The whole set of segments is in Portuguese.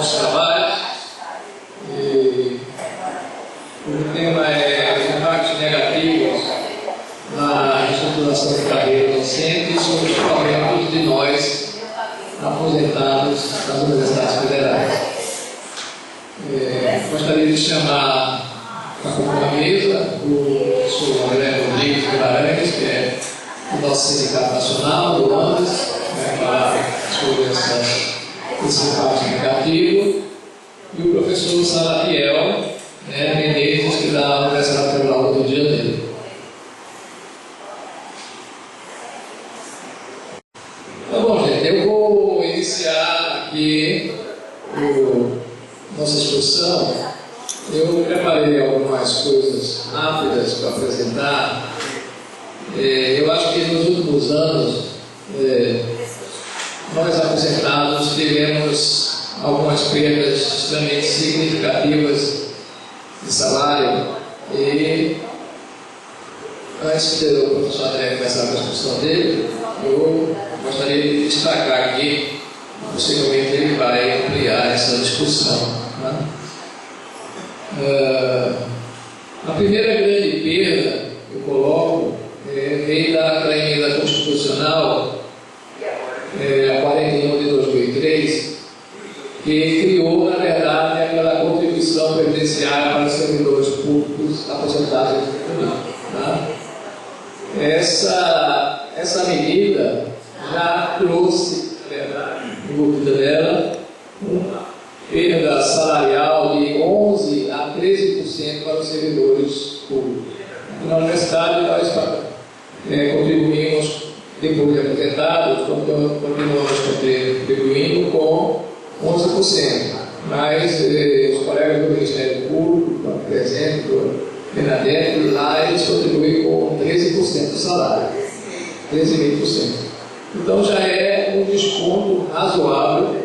nossos trabalhos. E o tema é impactos negativos na estruturação de carreira docente e sobre os problemas de nós aposentados das universidades federais. Gostaria de chamar para compor a mesa o professor André Rodrigues Guimarães, que é do nosso Sindicato Nacional, do ANDES, vai falar sobre esse impacto negativo, e o professor Salatiel Menezes, que dá a Universidade Federal do Rio de Janeiro. Então, bom, gente, eu vou iniciar aqui nossa exposição. Eu preparei algumas coisas rápidas para apresentar. Eu acho que nos últimos anos, nós aposentados tivemos algumas perdas extremamente significativas de salário. E antes de o professor André começar a discussão dele, eu gostaria de destacar aqui, possivelmente ele vai ampliar essa discussão. A primeira grande perda que eu coloco veio da emenda constitucional a 41 de 2003, que criou, na verdade, aquela contribuição previdenciária para os servidores públicos aposentados. Essa medida já trouxe, na verdade, no vida dela, uma perda salarial de 11% a 13% para os servidores públicos. Na universidade, nós contribuímos, depois de aposentados, continuamos contribuindo com 11%. Mas os colegas do Ministério Público, por exemplo, Bernadette, lá eles contribuem com 13% do salário, 13,5%. Então já é um desconto razoável,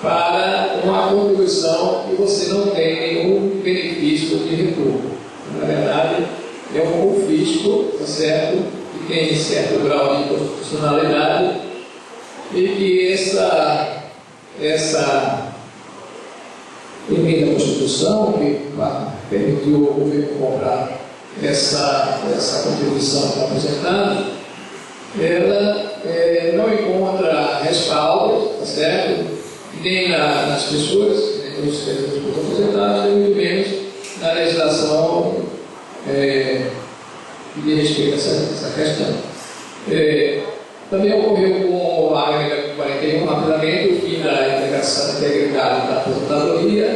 para uma contribuição que você não tem nenhum benefício de retorno. Na verdade, é um confisco, tá certo? Que tem certo grau de constitucionalidade e que essa emenda à Constituição, que permitiu ao governo comprar essa contribuição para aposentado, ela não encontra respaldo, tá certo? Nem nas pessoas, nem nos servidores aposentados, nem muito menos na legislação que diz respeito a essa questão. Também ocorreu com a emenda 41, rapidamente, o fim da integração integridade da aposentadoria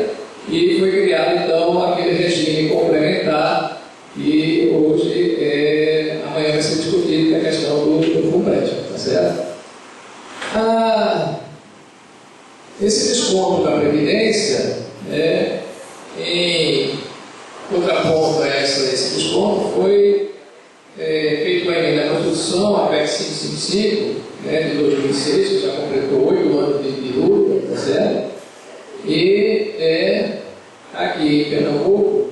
e foi criado, então, aquele regime complementar e hoje, amanhã vai ser discutido, que é a questão do FUNPRED, tá certo? Esse desconto da Previdência, em contraponto a esse desconto, foi feito uma emenda à Constituição, a PEC 555, de 2006, que já completou 8 anos de luta, tá certo? E aqui em Pernambuco,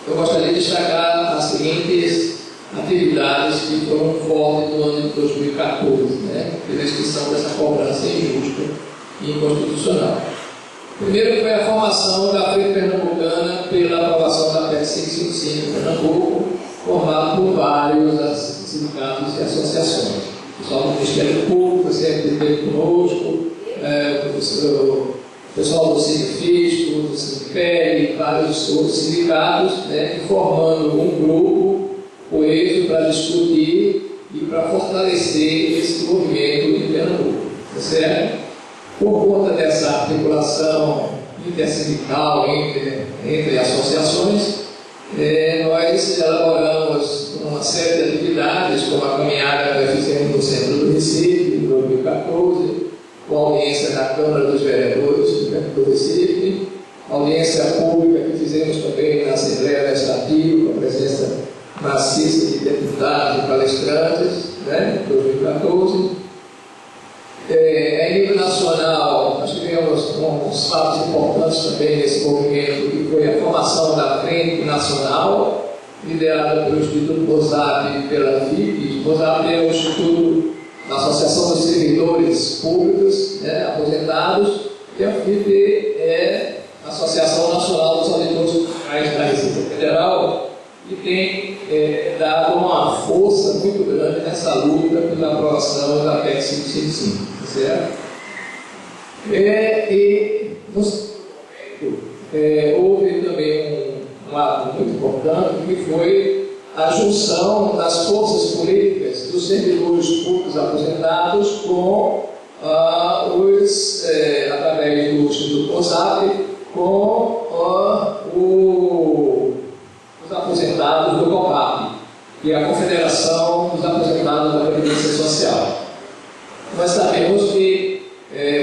eu gostaria de destacar as seguintes atividades que foram fortes no ano de 2014, pela extinção dessa cobrança injusta e inconstitucional. Primeiro foi a formação da Frente Pernambucana pela aprovação da PEC 555 em Pernambuco, formado por vários sindicatos e associações. O pessoal do Ministério Público sempre esteve conosco, o pessoal do Sinfisco, do Sinpel, vários outros sindicatos, formando um grupo coeso para discutir e para fortalecer esse movimento de Pernambuco, tá certo? Por conta dessa articulação intersindical entre associações, nós elaboramos uma série de atividades, como a caminhada que fizemos no centro do Recife, em 2014, com audiência na Câmara dos Vereadores do Recife, audiência pública que fizemos também na Assembleia Legislativa, com a presença maciça de deputados e palestrantes, em 2014. Em nível nacional, nós tivemos uns fatos importantes também nesse movimento, que foi a formação da Frente Nacional, liderada pelo Instituto Bozap e pela FIP. O Bozap é o Instituto Associação dos Servidores Públicos, né, aposentados, e a FIP é a Associação Nacional dos Auditores Fiscais da Receita Federal, e tem dado uma força muito grande nessa luta pela aprovação da PEC 555, certo? Houve também um ato muito importante, que foi a junção das forças políticas dos servidores públicos aposentados com através do Instituto COSAP, com os aposentados do COPAP, que é a Confederação dos Aposentados da Previdência Social. Nós sabemos que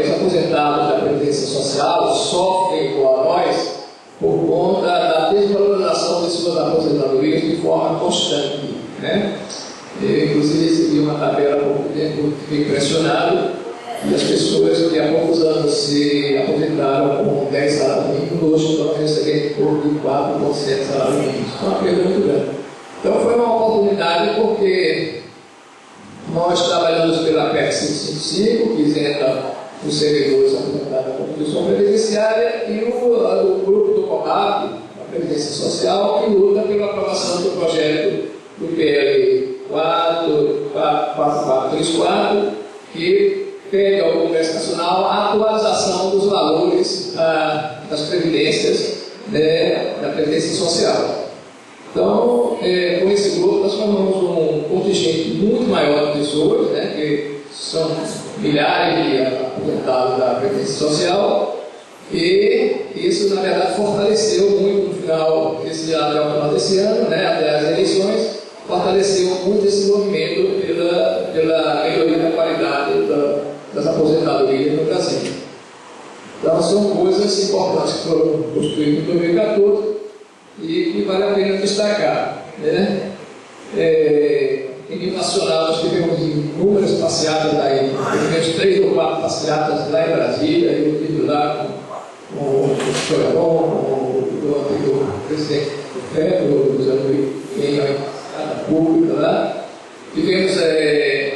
os aposentados da Previdência Social sofrem, igual a nós, por conta da desvalorização de suas aposentadorias de forma constante, né? Inclusive, recebi uma tabela há pouco tempo, fiquei impressionado, e as pessoas que há poucos anos se aposentaram com 10 salários mínimos, hoje estão recebendo por de 4,7 salários mínimos. Então, uma perda muito grande. Então, foi uma oportunidade porque nós trabalhamos pela PEC 555, que isenta os servidores aposentados da contribuição previdenciária, e o grupo do COPAP, a Previdência Social, que luta pela aprovação do projeto do PL 4434, que pede ao Congresso Nacional a atualização dos valores das previdências, da Previdência Social. Então, com esse grupo, nós formamos um contingente muito maior de pessoas, né, que são milhares de aposentados da Previdência Social, e isso, na verdade, fortaleceu muito no final desse ano, né, até as eleições, fortaleceu muito esse movimento pela melhoria da qualidade das aposentadorias no Brasil. Então, são coisas importantes que foram construídas em 2014 e que vale a pena destacar, né? Em nível nacional, nós tivemos inúmeras passeatas daí, tivemos 3 ou 4 passeatas lá em Brasília, eu estive lá com o Chorão, com o presidente do FED, o José Luiz, em a pública lá. Tivemos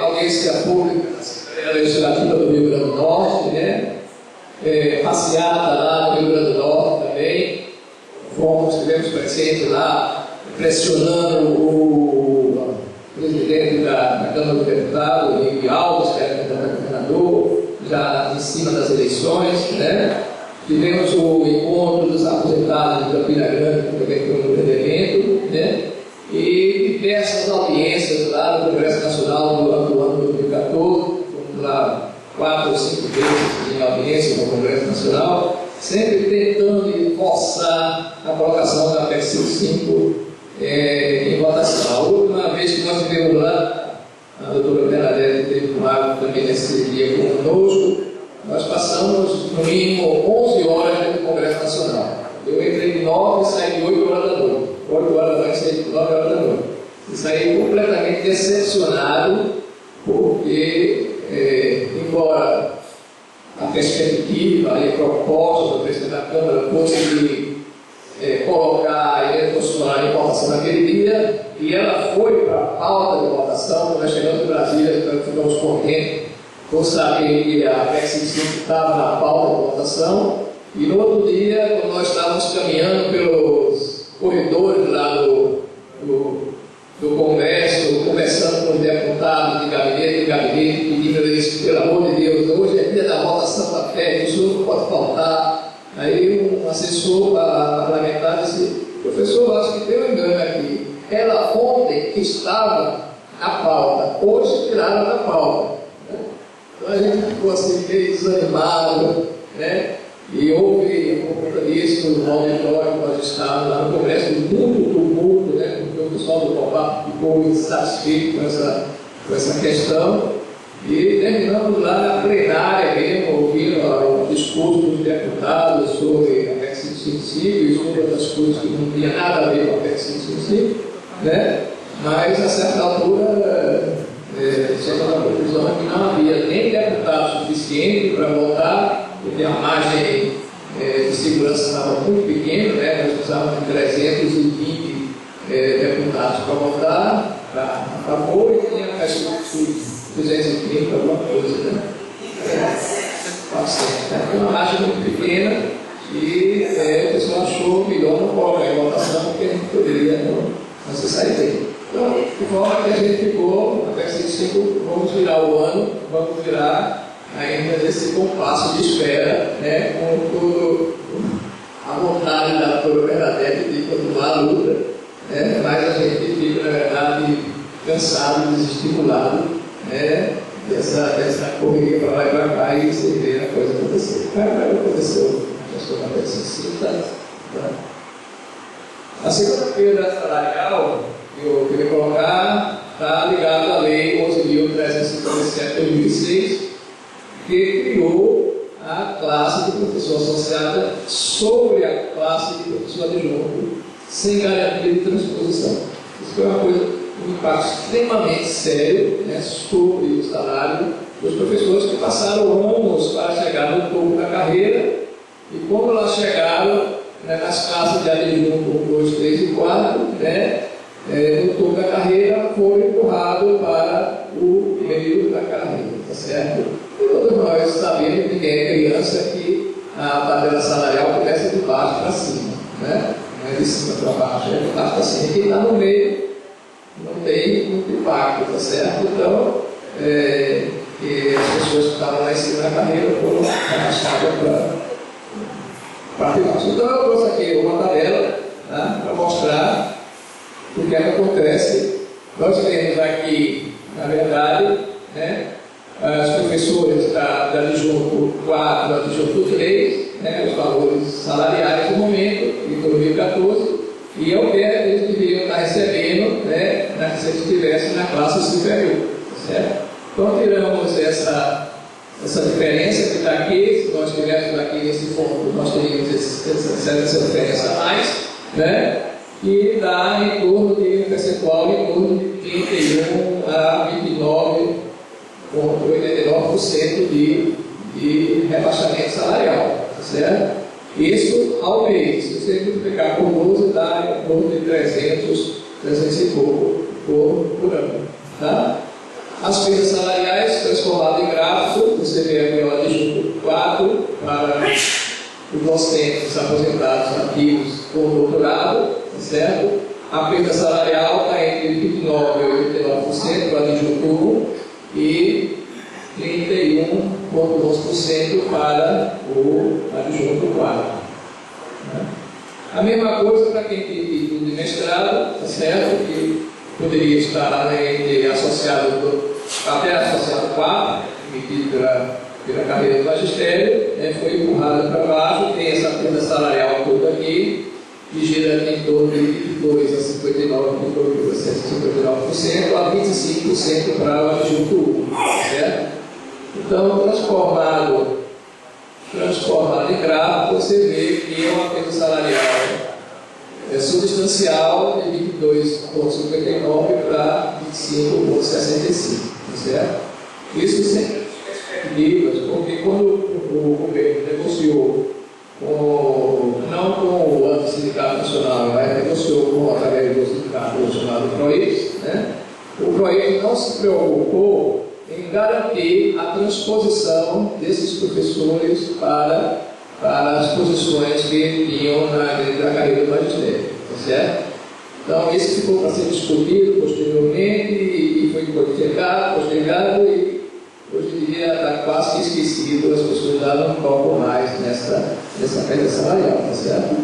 audiência pública na Assembleia Legislativa do Rio Grande do Norte, né? Passeata lá no Rio Grande do Norte também. Estivemos presentes lá, pressionando o presidente da Câmara dos Deputados, Henrique Alves, que era governador, já em cima das eleições, né? Tivemos o encontro dos aposentados de Campina Grande, que também foi um grande evento, né? E diversas audiências lá no Congresso Nacional durante o ano 2014, fomos lá 4 ou 5 vezes em audiência no Congresso Nacional, sempre tentando forçar a colocação da PEC 55 em votação. A última vez que nós estivemos lá, a doutora Bernadette teve lá também nesse dia conosco, nós passamos no mínimo 11 horas dentro do Congresso Nacional. Eu entrei de 9 e saí de 8 horas da noite. 8 horas da noite, saí de 9 horas da noite. E saí completamente decepcionado, porque, embora a perspectiva e a proposta do presidente da Câmara fosse de colocar a emenda constitucional em votação naquele dia, e ela foi para a pauta de votação, quando nós chegamos em Brasília, ficamos contentes por saber que a PEC 55 estava na pauta de votação, e no outro dia, quando nós estávamos caminhando pelos corredores lá do Congresso, conversando com os deputados de gabinete em gabinete, pedindo eles, pelo amor de Deus, hoje é dia da votação da PEC, isso não pode faltar. Aí um assessor parlamentar disse: professor, acho que tem um engano aqui. Ela ontem estava na pauta, hoje tiraram da pauta. Então a gente ficou assim meio desanimado, né? E houve, por conta disso, no auditório que nós estávamos lá no Congresso, muito tumulto, né? Porque o pessoal do COPAP ficou insatisfeito com essa questão. E terminamos lá na plenária mesmo, ouvindo o discurso dos deputados sobre a PEC 555 e sobre outras coisas que não tinha nada a ver com a PEC 555, né? Mas, a certa altura, chegamos à conclusão que não havia nem deputado suficiente para votar, porque a margem de segurança estava muito pequena, né? Nós precisávamos de 320 deputados para votar a favor, e tinha 230, alguma coisa, né? 400, né? Foi uma margem muito pequena e o pessoal achou melhor não colocar em votação porque a gente poderia não se sair bem. Então, de forma que a gente ficou, até 5, vamos virar o ano, vamos virar ainda nesse compasso de espera, né? Com toda a vontade da doutora Bernadette de continuar a luta, né? Mas a gente fica, na verdade, cansado, desestimulado, né? Dessa correria para lá e para cá e você vê a coisa acontecer. Aconteceu, já estou na peça assim, tá? A segunda perda salarial que eu queria colocar está ligada à Lei 11.357 de 2006, que criou a classe de professor associada sobre a classe de professor adjunto, sem garantia de transposição. Isso foi uma coisa, um impacto extremamente sério, né, sobre o salário dos professores que passaram anos para chegar no topo da carreira, e quando elas chegaram, né, nas classes de adjunto 1, 2, 3 e 4, né, no topo da carreira, foram empurrados para o meio da carreira, tá certo? E todos nós sabemos, ninguém é criança, que a tabela salarial começa de baixo para cima, né? Não é de cima para baixo, é de baixo para cima. Quem está no meio não tem muito impacto, tá certo? Então, que as pessoas que estavam lá em cima da carreira foram arrastadas para a baixo. Então, eu trouxe aqui uma tabela, tá, para mostrar o que é que acontece. Nós temos aqui, na verdade, né, os professores da adjunto 4, adjunto 3, né, os valores salariais do momento, em 2014, e é o que eles deveriam estar recebendo, né, se eles estivessem na classe superior, certo? Então, tiramos essa diferença que está aqui. Se nós estivéssemos aqui nesse ponto, nós teríamos essa diferença a mais, né? Que dá em torno de um percentual em torno de 31 a 29,89% de rebaixamento salarial, tá certo? Isso ao mês. Se você multiplicar por 12, dá em torno de 300 e pouco por ano, tá? As perdas salariais transformadas em gráfico, você vê aqui o adjunto 4 para os docentes aposentados ativos com doutorado, certo? A perda salarial está entre 29% e 89% para o adjunto 1 e 31,11% para o adjunto 4. Né? A mesma coisa para quem tem título de mestrado, certo? Que poderia estar associado até associado 4, emitido pela carreira do magistério, né, foi empurrado para baixo, tem essa perda salarial toda aqui, que gira em torno de 22 a 59,59% a 25% para o adjunto 1, certo? Então, transformado em gráfico, você vê que é uma perda salarial substancial de 22,59 para 25,65, certo? Isso sem perspectivas, porque quando o governo negociou não com o Sindicato Nacional, mas negociou através do Sindicato Nacional do PROIX, né? O PROIX não se preocupou em garantir a transposição desses professores para as posições que tinham na carreira do magistério, tá certo? Então, isso ficou para ser discutido posteriormente e foi postergado e hoje em dia está quase que esquecido, as pessoas já não tocam mais nessa perda salarial, tá certo?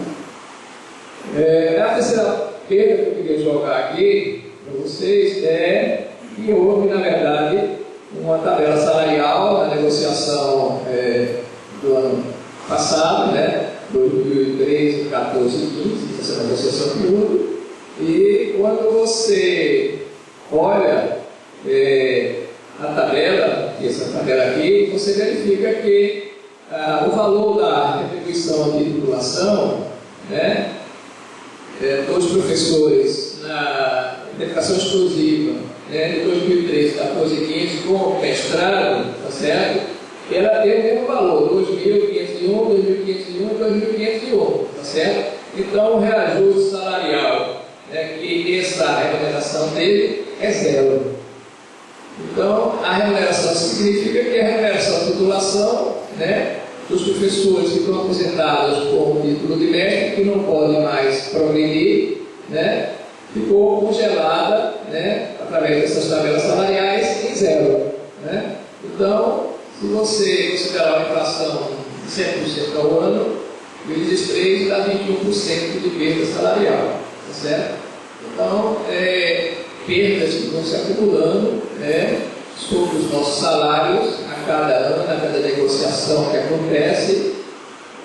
A terceira perda que eu queria jogar aqui para vocês é que houve, na verdade, uma tabela salarial na negociação do ano passado, né? 2013, 14 e 15, essa negociação que houve. E quando você olha a tabela, essa tabela aqui, você verifica que o valor da retribuição de titulação, né, dos professores na dedicação exclusiva, né, de 2013, 14 e 15, com mestrado, tá certo? Ela tem o mesmo valor, 2.501, 2.501 e 2.501, tá certo? Então, o reajuste salarial, né, que essa recomendação teve é zero. Então, a remuneração significa que a remuneração de titulação, né, dos professores que estão aposentados com o título de mestre, que não podem mais progredir, né, ficou congelada, né, através dessas tabelas salariais em zero. Né? Então, se você considerar uma inflação de 100% ao ano, vezes 3 dá 21% de perda salarial. Tá certo? Então, perdas que vão se acumulando, né, sobre os nossos salários a cada ano, a cada negociação que acontece,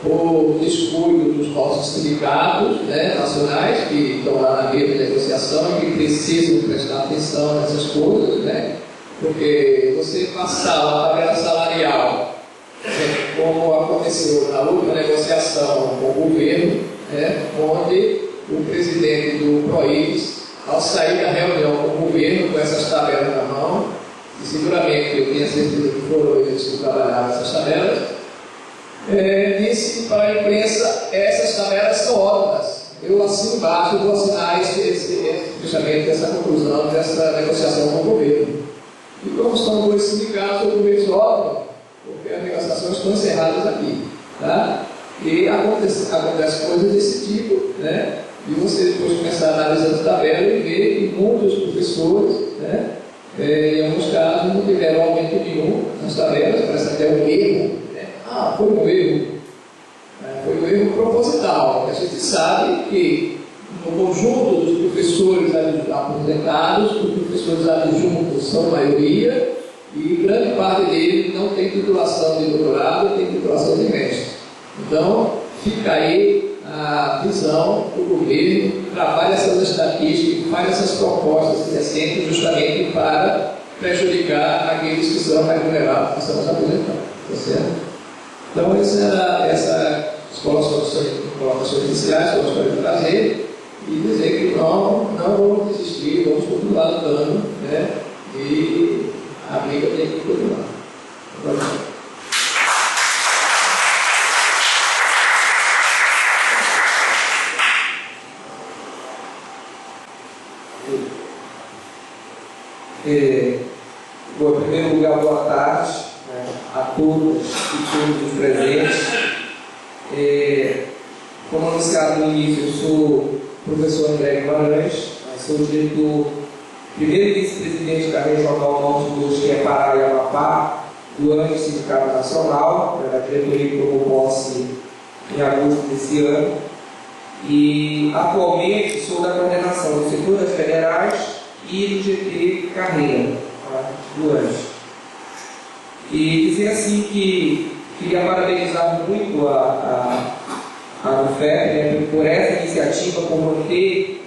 por descuido dos nossos sindicatos, né, nacionais, que estão lá na mesa de negociação e que precisam prestar atenção nessas coisas, né, porque você passar uma tabela salarial, como aconteceu na última negociação com o governo, né, onde o presidente do PROIS, ao sair da reunião com o governo com essas tabelas na mão, e seguramente eu tenho certeza que foram eles que trabalharam essas tabelas, disse para a imprensa: essas tabelas são ótimas. Eu assino embaixo e vou assinar justamente essa conclusão dessa negociação com o governo. E como estão dois sindicatos, o governo ótimo, porque as negociações estão encerradas aqui. Tá? E acontece coisas desse tipo, né? E você depois começar a analisar a tabela e ver que muitos professores, né, em alguns casos, não tiveram aumento nenhum nas tabelas, parece até um erro. Né? Foi um erro. Foi um erro proposital. A gente sabe que no conjunto dos professores aposentados, os professores adjuntos são a maioria, e grande parte deles não tem titulação de doutorado, tem titulação de mestre. Então, fica aí a visão do governo, que trabalha essas estatísticas, faz essas propostas recentes justamente para prejudicar aqueles que são remunerados, que são os aposentados. Tá certo? Então, essas colocações iniciais que eu gostaria de trazer e dizer que não vamos desistir, vamos continuar lutando, né? E a briga tem que continuar. Bom, em primeiro lugar, boa tarde, né, a todos e todos os presentes. Como anunciado no início, eu sou o professor André Guimarães, sou o diretor, primeiro vice-presidente da Regional Norte 2, que é Pará e Amapá, do âmbito do Sindicato Nacional, da diretoria que tomou posse em agosto desse ano. E atualmente sou da coordenação do setor das federais e do GT Carreira, do ANJE. E dizer assim que queria parabenizar muito a UFEP, né, por essa iniciativa, por manter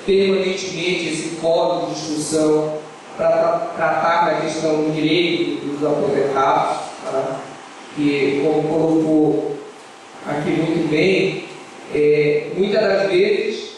permanentemente esse fórum de discussão para tratar da questão do direito dos aposentados, tá? Que, como colocou aqui muito bem, muitas das vezes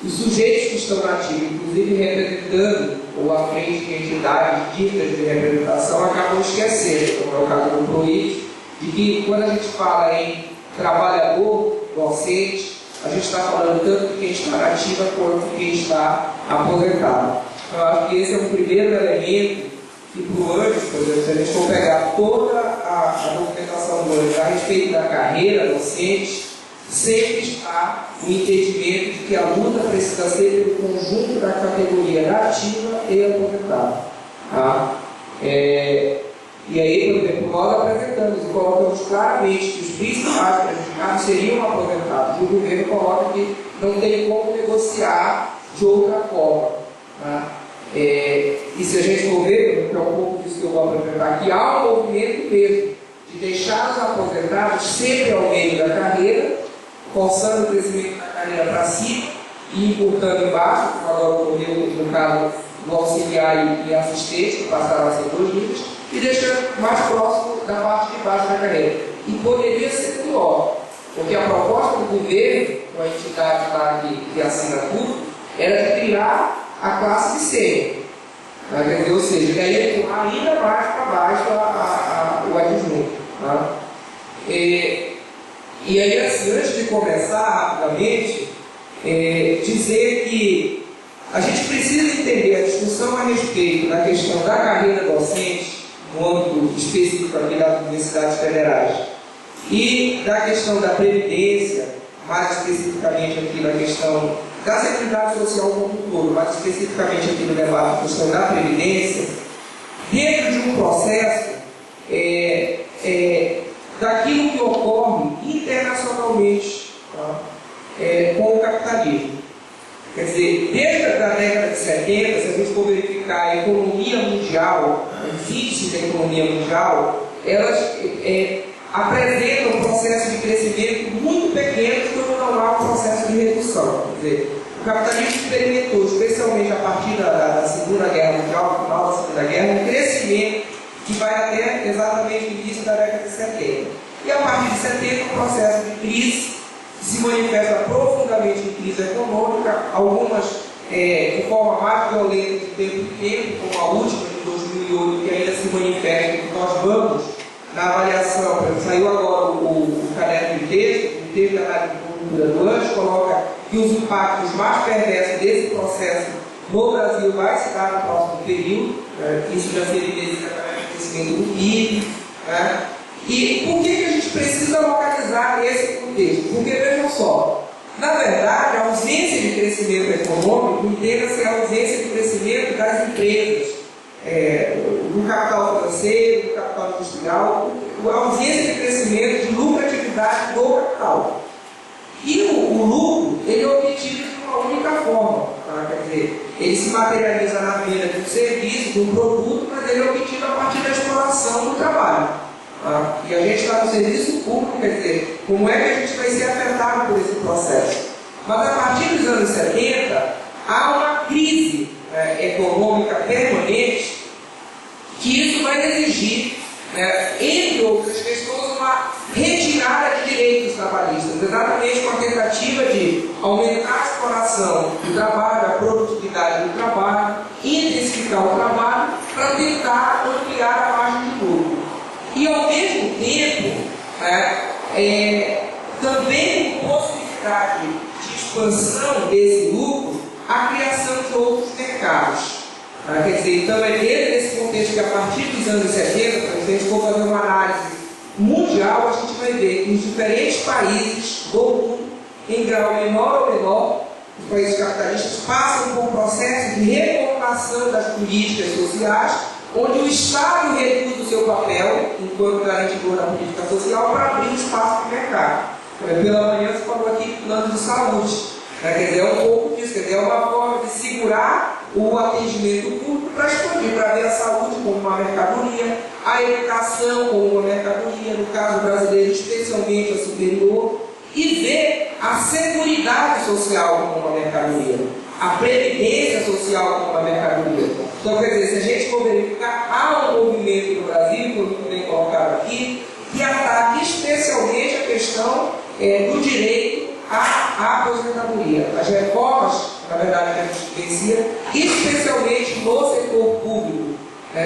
os sujeitos que estão nativos, inclusive representando ou à frente de entidades ditas de representação, acabam esquecendo, como é o caso do PROIS, de que quando a gente fala em trabalhador docente, a gente está falando tanto de quem está na ativa quanto de quem está aposentado. Eu acho que esse é um primeiro elemento que para o ANJE, por exemplo, se a gente for pegar toda a documentação do ANJE a respeito da carreira docente, sempre está o entendimento de que a luta precisa ser pelo conjunto da categoria da ativa e aposentada. Tá? E aí, por exemplo, nós apresentamos e colocamos claramente que os principais prejudicados seriam aposentados. E o governo coloca que não tem como negociar de outra forma. Tá? E se a gente for ver, que é um pouco disso que eu vou apresentar aqui, há um movimento mesmo de deixar os aposentados sempre ao meio da carreira, forçando o crescimento da carreira para cima e importando embaixo, como agora ocorreu no caso do auxiliar e assistente, que passaram a ser 2 níveis, e deixando mais próximo da parte de baixo da carreira. E poderia ser pior, porque a proposta do governo, com a entidade lá que assina tudo, era de criar a classe de sênior. Ou seja, que aí empurrar ainda mais para baixo o adjunto. Tá? E aí, assim, antes de começar rapidamente, dizer que a gente precisa entender a discussão a respeito da questão da carreira docente, no âmbito específico aqui das universidades federais, e da questão da previdência, mais especificamente aqui na questão da Seguridade Social como um todo, mais especificamente aqui no debate da questão da previdência, dentro de um processo daquilo que ocorre internacionalmente, tá? Com o capitalismo. Quer dizer, desde a década de 70, se a gente for verificar a economia mundial, os índices da economia mundial, elas apresentam um processo de crescimento muito pequeno quando não há um processo de redução. Quer dizer, o capitalismo experimentou, especialmente a partir da Segunda Guerra Mundial, no final da Segunda Guerra, um crescimento que vai até exatamente o início da década de 70. E a partir de 70, um processo de crise que se manifesta profundamente em crise econômica, algumas de forma mais violenta de tempo em tempo, como a última de 2008, que ainda se manifesta, que nós vamos, na avaliação, saiu agora o caderno de texto, o texto da análise de conjuntura do ANJO, coloca que os impactos mais perversos desse processo no Brasil vai se dar no próximo período, isso já se evidencia através do crescimento do PIB, né? E por que a gente precisa localizar esse contexto? Porque, vejam só, na verdade, a ausência de crescimento econômico entenda-se a ausência de crescimento das empresas, do capital financeiro, do capital industrial, a ausência de crescimento de lucratividade do capital. E o lucro, ele é obtido de uma única forma, tá? Quer dizer, ele se materializa na venda de um serviço, de um produto, mas ele é obtido a partir da exploração do trabalho. E a gente está no serviço público, quer dizer, como é que a gente vai ser afetado por esse processo? Mas a partir dos anos 70, há uma crise econômica permanente que isso vai exigir, entre outras questões, uma retirada de direitos trabalhistas, exatamente com a tentativa de aumentar a exploração do trabalho, a produtividade do trabalho, intensificar o trabalho para tentar ampliar a margem de lucro. E, ao mesmo tempo, também com possibilidade de expansão desse lucro, a criação de outros mercados. Quer dizer, então é dentro desse contexto que, a partir dos anos 70, se a gente for fazer uma análise mundial, a gente vai ver que os diferentes países do mundo, em grau menor ou menor, os países capitalistas passam por um processo de reformulação das políticas sociais, onde o Estado reduz o seu papel, enquanto garantidor da política social, para abrir espaço para o mercado. Pela manhã você falou aqui de plano de saúde. Quer dizer, é um pouco disso, quer dizer, é uma forma de segurar o atendimento público para expandir, para ver a saúde como uma mercadoria, a educação como uma mercadoria, no caso brasileiro, especialmente a superior, e ver a seguridade social como uma mercadoria, a previdência social como uma mercadoria. Então, quer dizer, se a gente for verificar, há um movimento no Brasil, como bem colocado aqui, que ataca especialmente a questão do direito à aposentadoria. As reformas, na verdade, que a gente vivencia, especialmente no setor público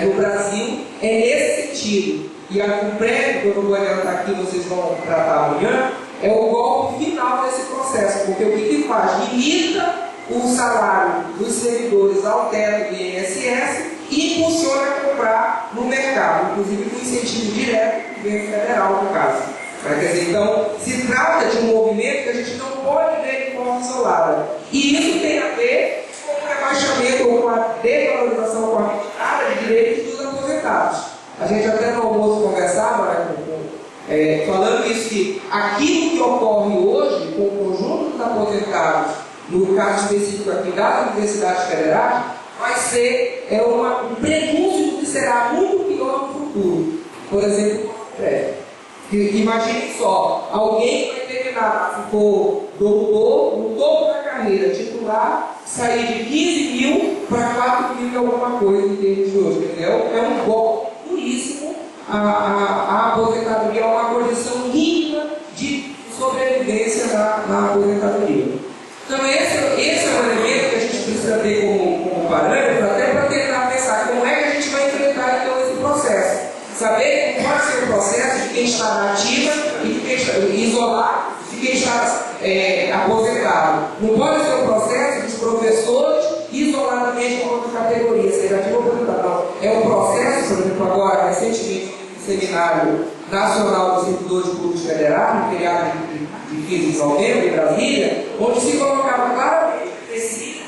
no Brasil, é nesse sentido. E o prévio, que eu não vou adiantar aqui, vocês vão tratar amanhã, é o golpe final desse processo, porque o que faz? Limita o salário dos servidores ao teto do INSS e impulsiona a comprar no mercado, inclusive com incentivo direto do governo federal, no caso. Quer dizer, então, se trata de um movimento que a gente não pode ver de forma isolada. E isso tem a ver com o rebaixamento ou com a desvalorização, com a retirada de direitos dos aposentados. A gente até no almoço conversava, falando isso, que aquilo que ocorre hoje com o conjunto dos aposentados, no caso específico aqui das universidades federais, vai ser um prenúncio do que será muito pior no futuro. Por exemplo, imagine só, alguém vai terminar, se for doutor, no topo da carreira, titular, sair de 15 mil para 4 mil e alguma coisa em termos de hoje. Entendeu? É um golpe duríssimo. A aposentadoria é uma condição mínima de sobrevivência na aposentadoria. Então esse é um elemento que a gente precisa ter como parâmetro, até para tentar pensar como é que a gente vai enfrentar então esse processo. Saber que pode ser um processo de quem está na ativa e de quem está isolado, de quem está aposentado. Não pode ser um processo dos professores Seminário Nacional dos Servidores Públicos Federais, no feriado de 15 de novembro, em Brasília, onde se colocava claramente que precisa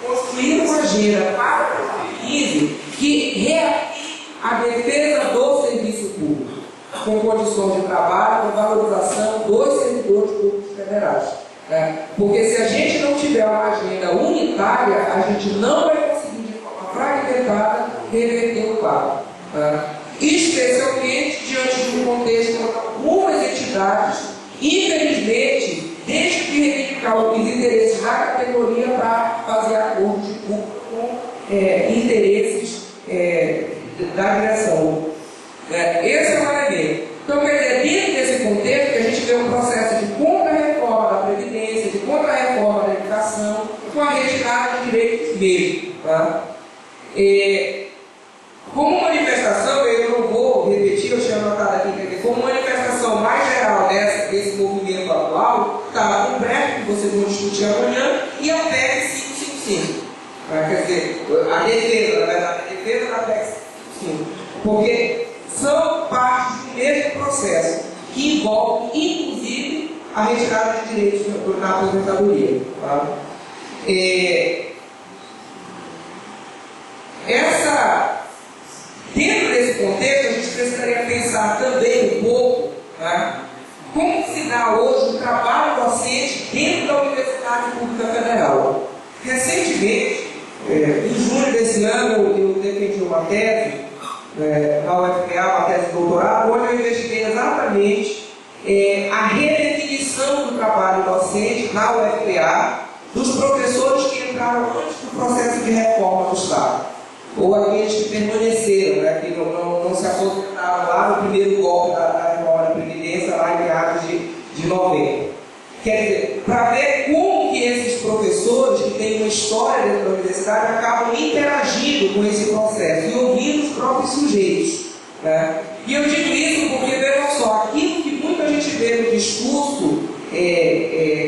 construir uma agenda para 2015 que reafirme a defesa do serviço público, com condições de trabalho, com valorização dos servidores públicos federais. Porque se a gente não tiver uma agenda unitária, a gente não vai conseguir, de forma fragmentada, reverter o quadro. Especialmente diante de um contexto onde algumas entidades, infelizmente, deixam de reivindicar os interesses da categoria para fazer acordos de público com interesses da direção. Esse é o elemento. Então, quer dizer, dentro desse contexto, que a gente vê um processo de contra-reforma da Previdência, de contra-reforma da educação, com a retirada de direitos mesmo. Como manifestação, eu não vou repetir, eu tinha anotado aqui, como manifestação mais geral desse movimento atual, está o PREP, que vocês vão discutir amanhã, e a PEC 555. Quer dizer, a defesa, na verdade, a defesa da PEC 555. Porque são partes do mesmo processo, que envolve, inclusive, a retirada de direitos na aposentadoria. Dentro desse contexto, a gente precisaria pensar também um pouco como se dá hoje o trabalho docente dentro da Universidade Pública Federal. Recentemente, em junho desse ano, eu defendi uma tese na UFPA, uma tese de doutorado, onde eu investiguei exatamente a redefinição do trabalho docente na UFPA dos professores que entraram antes do processo de reforma do Estado, ou aqueles que permaneceram, que não se aposentaram lá no primeiro golpe da reforma da Previdência, lá em meados de novembro. Quer dizer, para ver como que esses professores que têm uma história dentro da universidade acabam interagindo com esse processo e ouvindo os próprios sujeitos. E eu digo isso porque, vejam só, aquilo que muita gente vê no discurso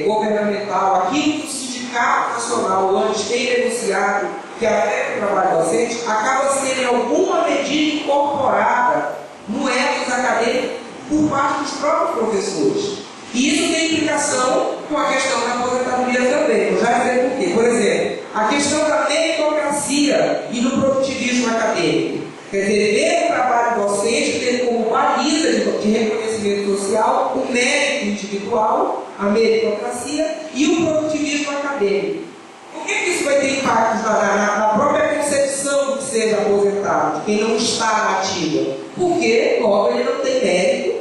governamental, aquilo que o Sindicato Nacional antes tem denunciado, que afeta o trabalho docente, acaba sendo em alguma medida incorporada no ethos acadêmico por parte dos próprios professores. E isso tem implicação com a questão da aposentadoria também. Vou já dizer por quê. Por exemplo, a questão da meritocracia e do produtivismo acadêmico. Quer dizer, ver o trabalho docente tendo como baliza de reconhecimento social o mérito individual, a meritocracia e o produtivismo acadêmico. Por que isso vai ter impactos na própria concepção de ser aposentado, de quem não está na ativa? Porque, logo, ele não tem mérito.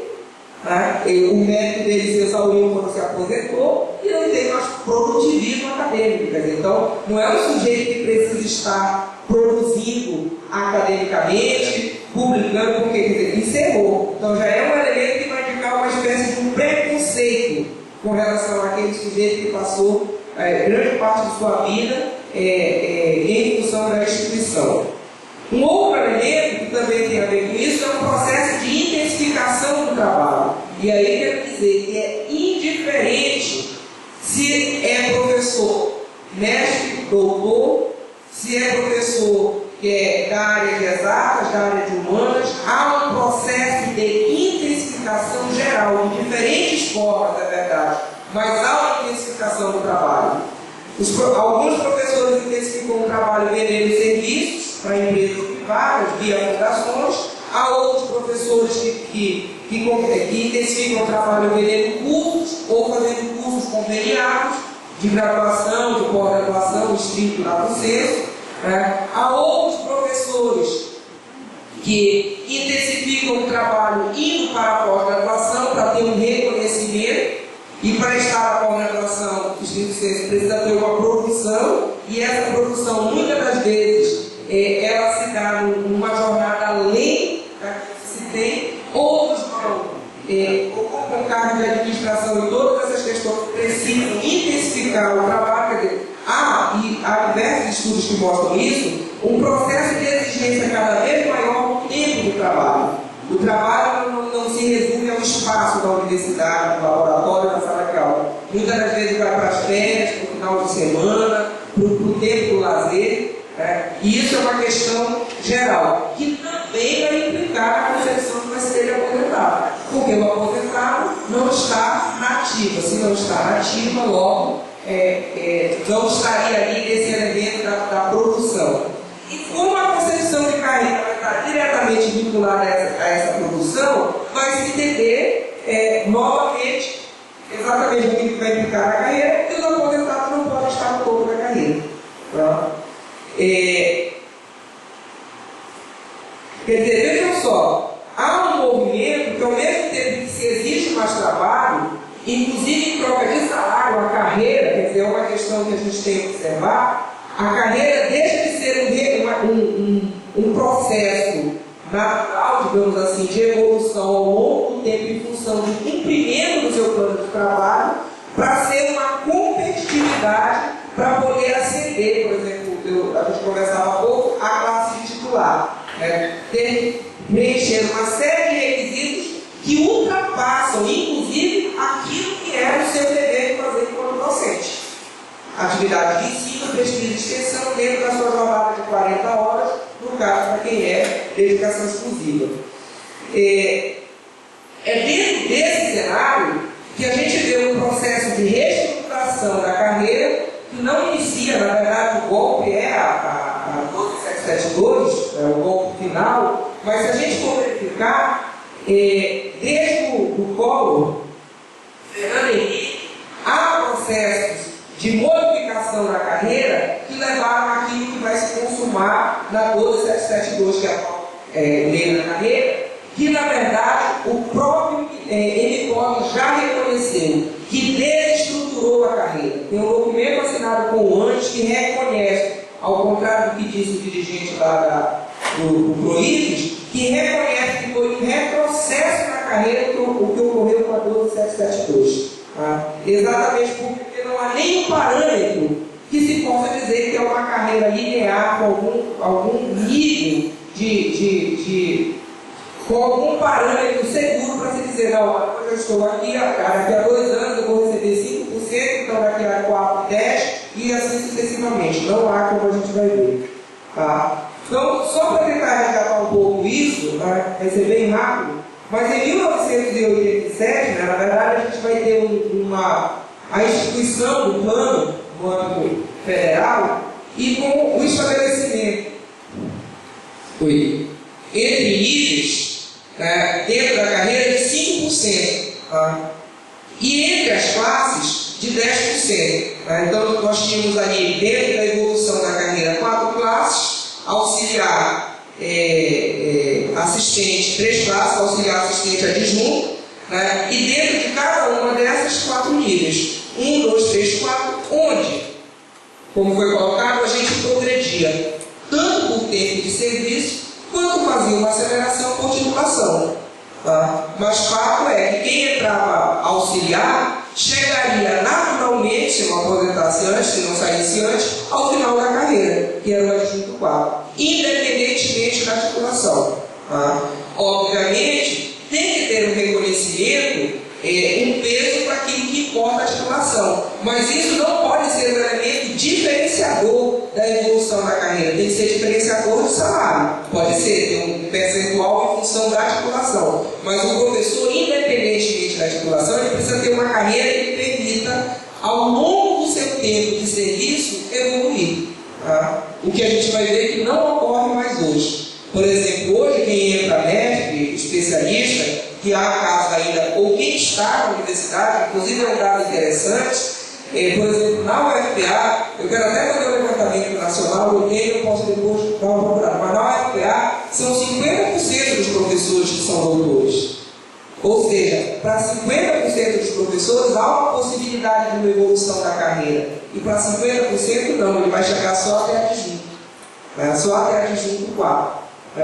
O mérito dele se exauriu quando se aposentou e não tem mais produtivismo acadêmico. Quer dizer, então, não é um sujeito que precisa estar produzindo academicamente, publicando, porque, quer dizer, encerrou. Então, já é um elemento que vai indicar uma espécie de um preconceito com relação àquele sujeito que passou grande parte de sua vida em função da instituição. Um outro elemento que também tem a ver com isso é um processo de intensificação do trabalho. E aí quero dizer que é indiferente se é professor mestre, doutor, se é professor que é da área de exatas, da área de humanas, há um processo de intensificação geral, de diferentes formas, é verdade, mas há uma intensificação do trabalho. Alguns professores intensificam o trabalho vendendo serviços para empresas privadas, via fundações. Há outros professores que intensificam o trabalho vendendo cursos ou fazendo cursos conveniados de graduação, de pós-graduação, estrito lato sensu. Há outros professores que intensificam o trabalho indo para a pós-graduação para ter um reconhecimento. E para estar na pós-graduação, o estrito sensu precisa ter uma produção, e essa produção, muitas das vezes, ela se dá numa jornada além da que se tem. Outros vão ocupam cargos de administração e todas essas questões precisam intensificar o trabalho. Quer dizer, há diversos estudos que mostram isso, um processo de exigência cada vez maior no tempo do trabalho. O trabalho não se resume ao espaço da universidade, do laboratório, da sala de aula. Muitas das vezes vai para as férias, para o final de semana, para o tempo do lazer. E isso é uma questão geral, que também vai implicar na concepção que vai chama-se dele aposentado. Porque o aposentado não está na ativa. Se não está na ativa, logo não estaria ali nesse elemento da produção. E como a concepção de carreira vai estar diretamente vinculada a essa produção, vai se entender novamente exatamente o que vai implicar na carreira, e os aposentados não podem estar no topo da carreira. Tá? Quer dizer, vejam só, há um movimento que ao mesmo tempo que se exige mais trabalho, inclusive em troca de salário, a carreira, quer dizer, é uma questão que a gente tem que observar, a carreira deixa de ser um processo natural, digamos assim, de evolução ao longo do tempo em função do cumprimento do seu plano de trabalho, para ser uma competitividade para poder ascender, por exemplo, a gente conversava há pouco, a classe de titular. Preencher uma série de requisitos que ultrapassam, inclusive, aquilo que era o seu dever de fazer enquanto docente. Atividade de ensino, pesquisa e extensão dentro da sua jornada de 40 horas, no caso para quem é dedicação exclusiva. É dentro desse cenário que a gente vê um processo de reestruturação da carreira que não inicia, na verdade, o golpe é a 12772, o golpe final, mas se a gente for verificar, desde o Collor, Fernando Henrique, há processos de modificação da carreira que levaram àquilo que vai se consumar na 12772, que é a lei da carreira, que na verdade o próprio MPOG já reconheceu, que desestruturou a carreira. Tem um documento assinado com o ANS que reconhece, ao contrário do que disse o dirigente lá do PROIFES, que reconhece que foi um retrocesso na carreira o que ocorreu com a 12772. Tá? Exatamente porque não há nenhum parâmetro que se possa dizer que é uma carreira linear com algum nível com algum parâmetro seguro para se dizer, não, eu estou aqui, daqui a 2 anos eu vou receber 5%, então daqui a 4, 10%, e assim sucessivamente. Não há como a gente vai ver. Tá? Então, só para tentar resgatar um pouco isso, vai ser bem rápido, mas em 1987, na verdade, a gente vai ter a instituição do plano no âmbito federal e com o estabelecimento entre níveis dentro da carreira de 5%, e entre as classes de 10%. Então, nós tínhamos ali, dentro da evolução da carreira, 4 classes, auxiliar, assistente, 3 classes, auxiliar, assistente, adjunto, e dentro de cada uma dessas 4 níveis, 1, 2, 3, 4, onde, como foi colocado, a gente progredia tanto por tempo de serviço, quanto fazia uma aceleração por titulação. Mas fato é que quem entrava auxiliar chegaria naturalmente, se não aposentasse antes, se não saísse antes, ao final da carreira, que era o adjunto 4, independentemente da titulação. Obviamente, tem que ter um reconhecimento, um peso para aquilo que importa a titulação, mas isso não pode ser um elemento diferenciador da evolução da carreira, tem que ser diferenciador de salário, pode ser, tem um percentual em função da titulação, mas o professor, independentemente da titulação, ele precisa ter uma carreira que permita, ao longo do seu tempo de serviço, evoluir. O que a gente vai ver que não ocorre mais hoje. Por exemplo, hoje quem entra médico, especialista, que há casos ainda, ou quem está na universidade, inclusive é um dado interessante, por exemplo, na UFPA, eu quero até fazer um levantamento nacional, eu posso depois dar uma procurada, mas na UFPA são 50% dos professores que são doutores. Ou seja, para 50% dos professores há uma possibilidade de uma evolução da carreira, e para 50% não, ele vai chegar só até adjunto, só até adjunto 4.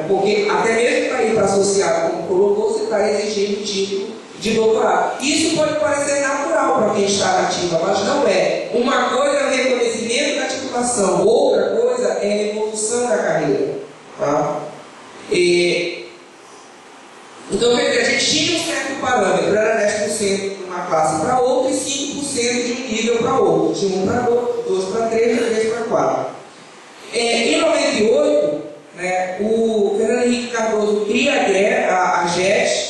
Porque até mesmo para ir para associado, como colocou, você está exigindo título de doutorado. Isso pode parecer natural para quem está na ativa, mas não é. Uma coisa é o reconhecimento da titulação, outra coisa é a evolução da carreira. Então, quer dizer, a gente tinha um certo parâmetro, era 10% de uma classe para outra e 5% de um nível para outro, de 1 para 2 para 3, de 3 para 4. Em 98, o Fernando Henrique Cardoso cria a JET,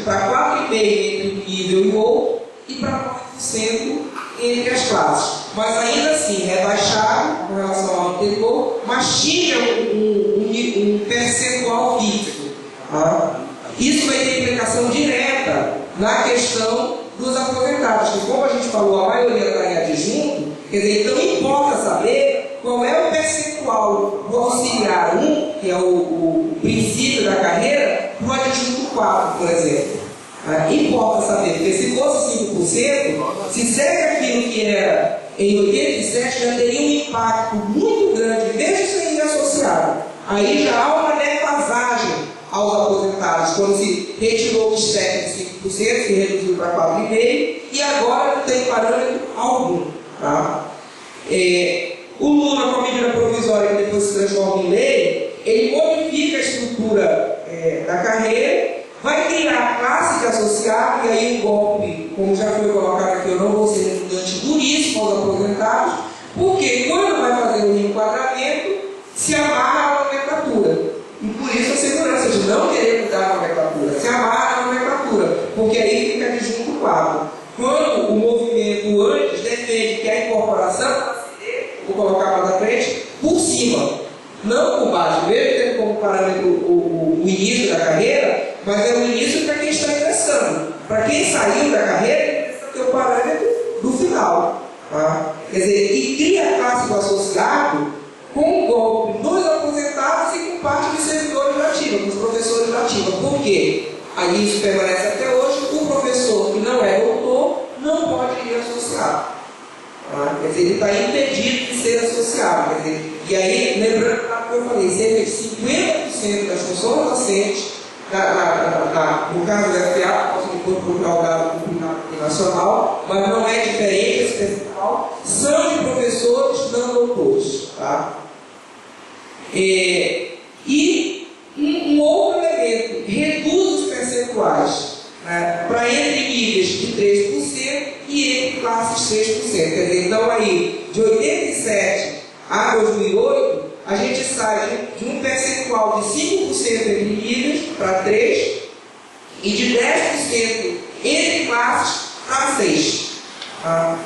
para 4,5% entre um nível e o outro, e para 9% entre as classes. Mas ainda assim, rebaixado com relação ao anterior, mas tinha um percentual fixo. Tá? Isso vai ter implicação direta na questão dos aposentados, que como a gente falou, a maioria está em adjunto, quer dizer, então importa saber qual é o percentual do auxiliar 1, que é o princípio da carreira, para o adjunto 4, por exemplo. Importa saber, porque se fosse 5%, se segue aquilo que era em 87, já teria um impacto muito grande, mesmo sem associado. Aí já há uma defasagem aos aposentados, quando se retirou o STEP de 5%, se reduziu para 4,5%, e agora não tem parâmetro algum. Tá? O Lula, com a medida provisória que depois se transforma em lei, ele modifica a estrutura da carreira, vai criar a classe de associado, e aí o golpe, como já foi colocado aqui, eu não vou ser redundante, duríssimo aos aposentados, porque quando vai fazer o enquadramento, se amarra a nomenclatura. E por isso a segurança de não querer mudar a nomenclatura, se amarra a nomenclatura, porque aí fica adjunto 4. Quando o movimento antes defende que a incorporação, vou colocar mais à frente, por cima, não por baixo, mesmo tendo como parâmetro o início da carreira, mas é o início para quem está ingressando. Para quem saiu da carreira, ele precisa ter o parâmetro do final. Tá? Quer dizer, e cria a classe do associado com o golpe nos aposentados e com parte dos servidores da ativa, dos professores da ativa. Por quê? Aí isso permanece até hoje, o professor que não é doutor não pode ir associado. Tá? Quer dizer, ele está impedido de ser associado. Quer dizer, e aí, lembrando que eu falei, cerca de 50% das funções docentes, no caso da FA, posso depois procurar o dado do nacional, mas não é diferente esse percentual, são de professores não doutores. Tá? E um outro elemento, reduz os percentuais para entre níveis de 3% e entre classes 6%. Quer dizer, então aí, de 87 a 2008, a gente sai de um percentual de 5% entre níveis para 3% e de 10% entre classes para 6%.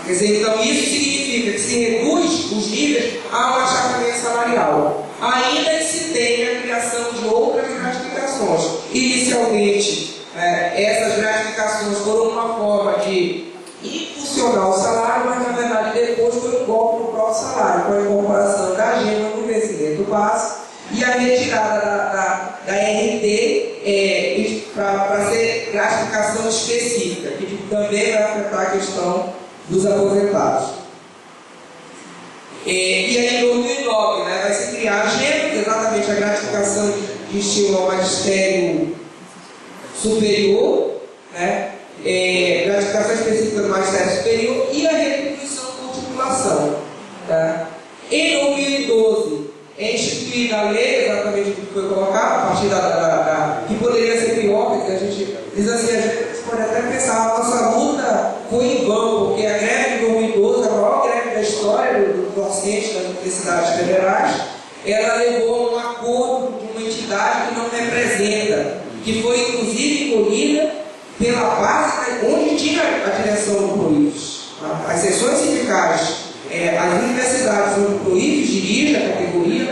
Quer dizer, então isso significa que se reduz os níveis a um achamento salarial. Ainda que se tenha a criação de outras gratificações. Inicialmente, essas gratificações foram uma forma de impulsionar o salário, mas na verdade depois foi um golpe no próprio salário, com a incorporação da agenda no vencimento básico e a retirada da RT para ser gratificação específica, que também vai afetar a questão dos aposentados. E aí em 2009 vai se criar a agenda, exatamente a gratificação de estímulo ao magistério superior, gratificação específica do magistério superior e a retribuição por titulação. Tá? Em 2012 é instituída a lei, exatamente o que foi colocado, a partir que poderia ser pior, porque a gente diz assim, a gente pode até pensar, a nossa luta foi em vão, porque a greve de 2012, a maior greve da história dos docentes das universidades federais, ela levou a um acordo de uma entidade que não representa, que foi inclusive encolhida pela base onde tinha a direção do PROIFES. As seções sindicais, as universidades onde o PROIFES dirige a categoria,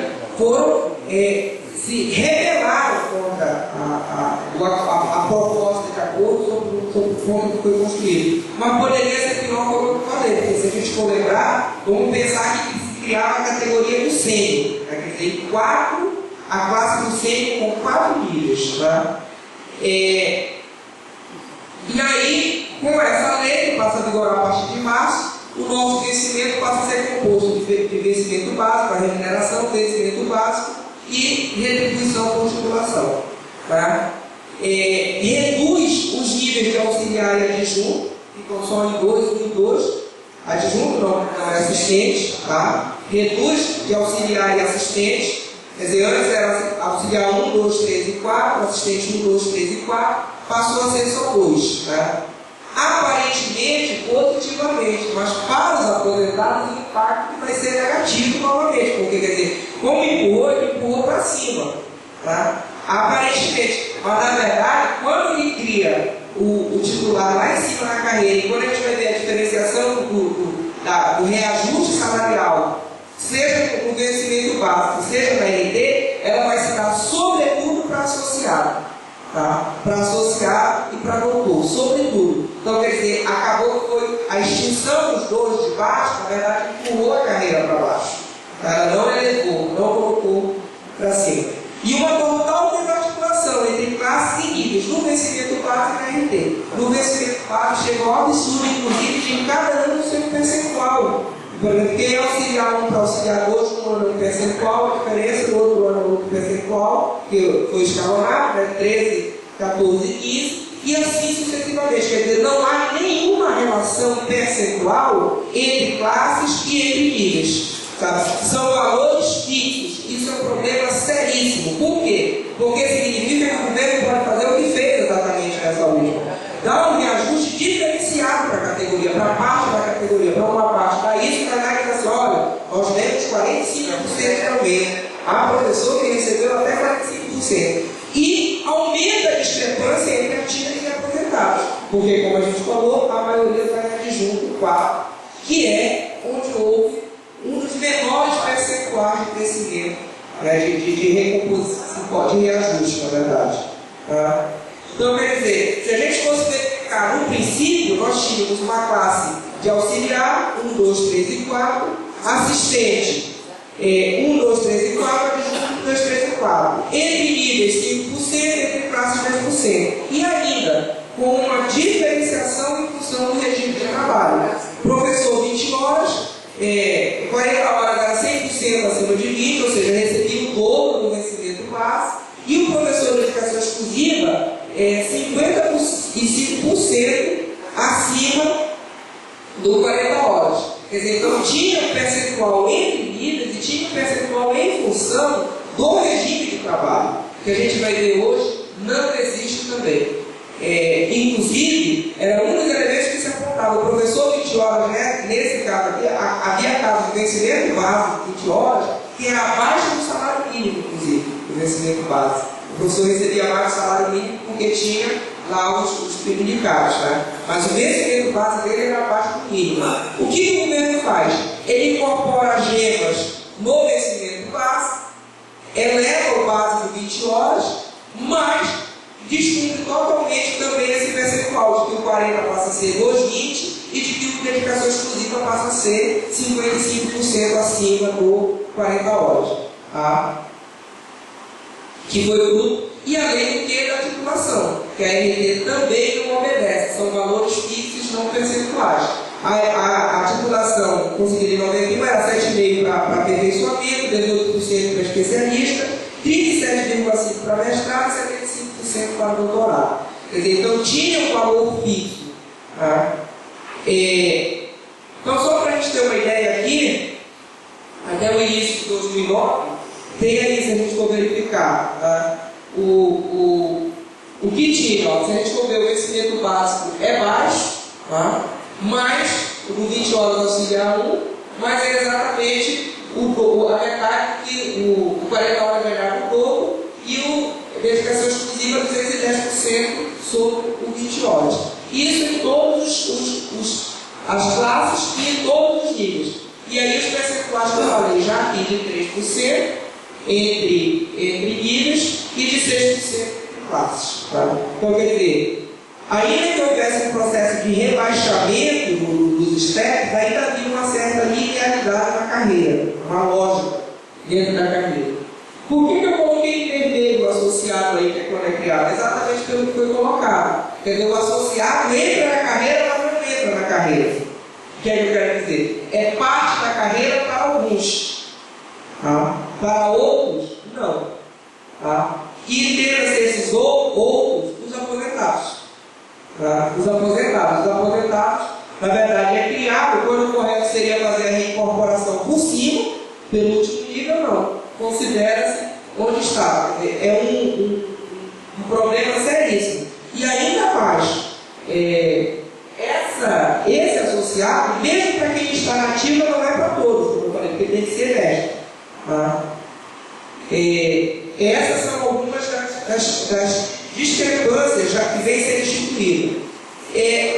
se rebelaram contra a proposta de acordo sobre o fundo que foi construído. Mas poderia ser pior, como eu falei, porque se a gente for lembrar, vamos pensar que se criava a categoria do sênior, quer dizer, a classe do sênior com 4 níveis. Tá? E aí, com essa lei, que passa a vigorar a partir de março, o nosso vencimento passa a ser composto de vencimento básico, a remuneração, vencimento básico e retribuição por titulação. Tá? Reduz os níveis de auxiliar e adjunto, ficam só em 2 e 2, adjunto não é assistente, tá? Reduz de auxiliar e assistente, quer dizer, antes era auxiliar 1, 2, 3 e 4, assistente 1, 2, 3 e 4, passou a ser só 2. Tá? Aparentemente, positivamente, mas para os aposentados o impacto vai ser negativo novamente, porque quer dizer, como empurrou, ele empurrou para cima. Tá? Aparentemente, mas na verdade, quando ele cria o titular lá em cima na carreira, e quando a gente vai ver a diferenciação do reajuste salarial, seja no vencimento básico, seja na RT, ela vai se dar sobretudo para associado, tá? Para associado e para doutor, sobretudo. Então, quer dizer, acabou que foi a extinção dos dois de baixo, na verdade, empurrou a carreira para baixo. Tá? Ela não elevou, não colocou para cima. E uma total desarticulação entre classes e níveis, no vencimento básico e na RT. No vencimento básico chegou ao absurdo, inclusive, de cada ano o seu percentual. Por exemplo, quem é auxiliar 1 para auxiliar 2, um ano no percentual, a diferença do outro ano no outro percentual, que foi escalonado, né, 13, 14 e 15, e assim sucessivamente. Quer dizer, não há nenhuma relação percentual entre classes e entre níveis. Tá? São valores fixos. Isso é um problema seríssimo. Por quê? Porque significa que o governo pode fazer o que fez exatamente nessa última. Dar um reajuste diferenciado para a categoria, para a parte da categoria, para uma parte. Para isso, para a diz assim, olha, nós temos 45% de aumento. Há professor que recebeu até 45%. E aumenta a discrepância entre ativos e aposentados. Porque, como a gente falou, a maioria vai adjunto 4, que é onde houve um dos menores percentuais de crescimento, né, de recomposição, de reajuste, na verdade. Tá? Então, quer dizer, se a gente fosse verificar no princípio, nós tínhamos uma classe de auxiliar, 1, 2, 3 e 4, assistente, 1, 2, 3 e 4, adjunto 1, 2, 3 e 4. Entre níveis 5%, entre classes 10%. E ainda, com uma diferenciação em função do regime de trabalho. Professor 20 horas, 40 horas era 100% acima de 20, ou seja, recebia o dobro do vencimento básico. E o professor de educação exclusiva, 55% acima do 40 horas. Quer dizer, então tinha um percentual entre níveis e tinha um percentual em função do regime de trabalho, que a gente vai ver hoje, não existe também. Inclusive, era um dos elementos que se apontava. O professor 20 horas, né, nesse caso aqui, havia casos de vencimento básico 20 horas, que era abaixo do salário mínimo, inclusive, o vencimento básico. O professor recebia mais do salário mínimo porque tinha lá os predicados, né? Mas o vencimento básico dele era abaixo do mínimo. O que o governo faz? Ele incorpora gemas no vencimento básico, eleva o básico de 20 horas, mas descumpre totalmente também esse percentual de que o 40 passa a ser 2,20 e de que o dedicação exclusiva passa a ser 55% acima do 40 horas. Tá? Que foi fruto, e além do que da titulação, que a RT também não obedece, são valores fixos não percentuais. A titulação conseguida em 91 era 7,5% para aperfeiçoamento, 18% para especialista, 37,5% para mestrado e 75% para doutorado. Quer dizer, então tinha um valor fixo. Tá? Então, só para a gente ter uma ideia aqui, até o início de 2009, tem aí, se a gente for verificar, tá? O que tinha, ó, se a gente for ver o vencimento básico é baixo, tá? Mas o 20 horas auxiliar 1, mas é exatamente a metade que o 40 horas ganhava o dobro e a dedicação exclusiva 210% sobre o 20 horas. Isso em todas as classes e em todos os níveis. E aí os percentuais que eu falei já aqui de 3% entre níveis e de 6% entre classes. Tá? Então, quer dizer, ainda que houvesse um processo de rebaixamento dos espectros, ainda havia uma certa linearidade na carreira, uma lógica dentro da carreira. Por que eu coloquei intermeio associado aí, que é quando é criado? Exatamente pelo que foi colocado. Quer dizer, o associado entra na carreira, mas não entra na carreira. O que é que eu quero dizer? É parte da carreira para alguns. Tá? Para outros, não. Tá? E temos esses outros, os aposentados. Tá? Os aposentados, na verdade, é criado, quando o correto seria fazer a reincorporação por cima, pelo último nível, não. Considera-se onde está. É um problema seríssimo. E ainda mais, esse associado, mesmo para quem está na ativa, não é para todos, como eu falei, porque tem que ser mestre. Tá? Essas são algumas das discrepância já que vem sendo instituída.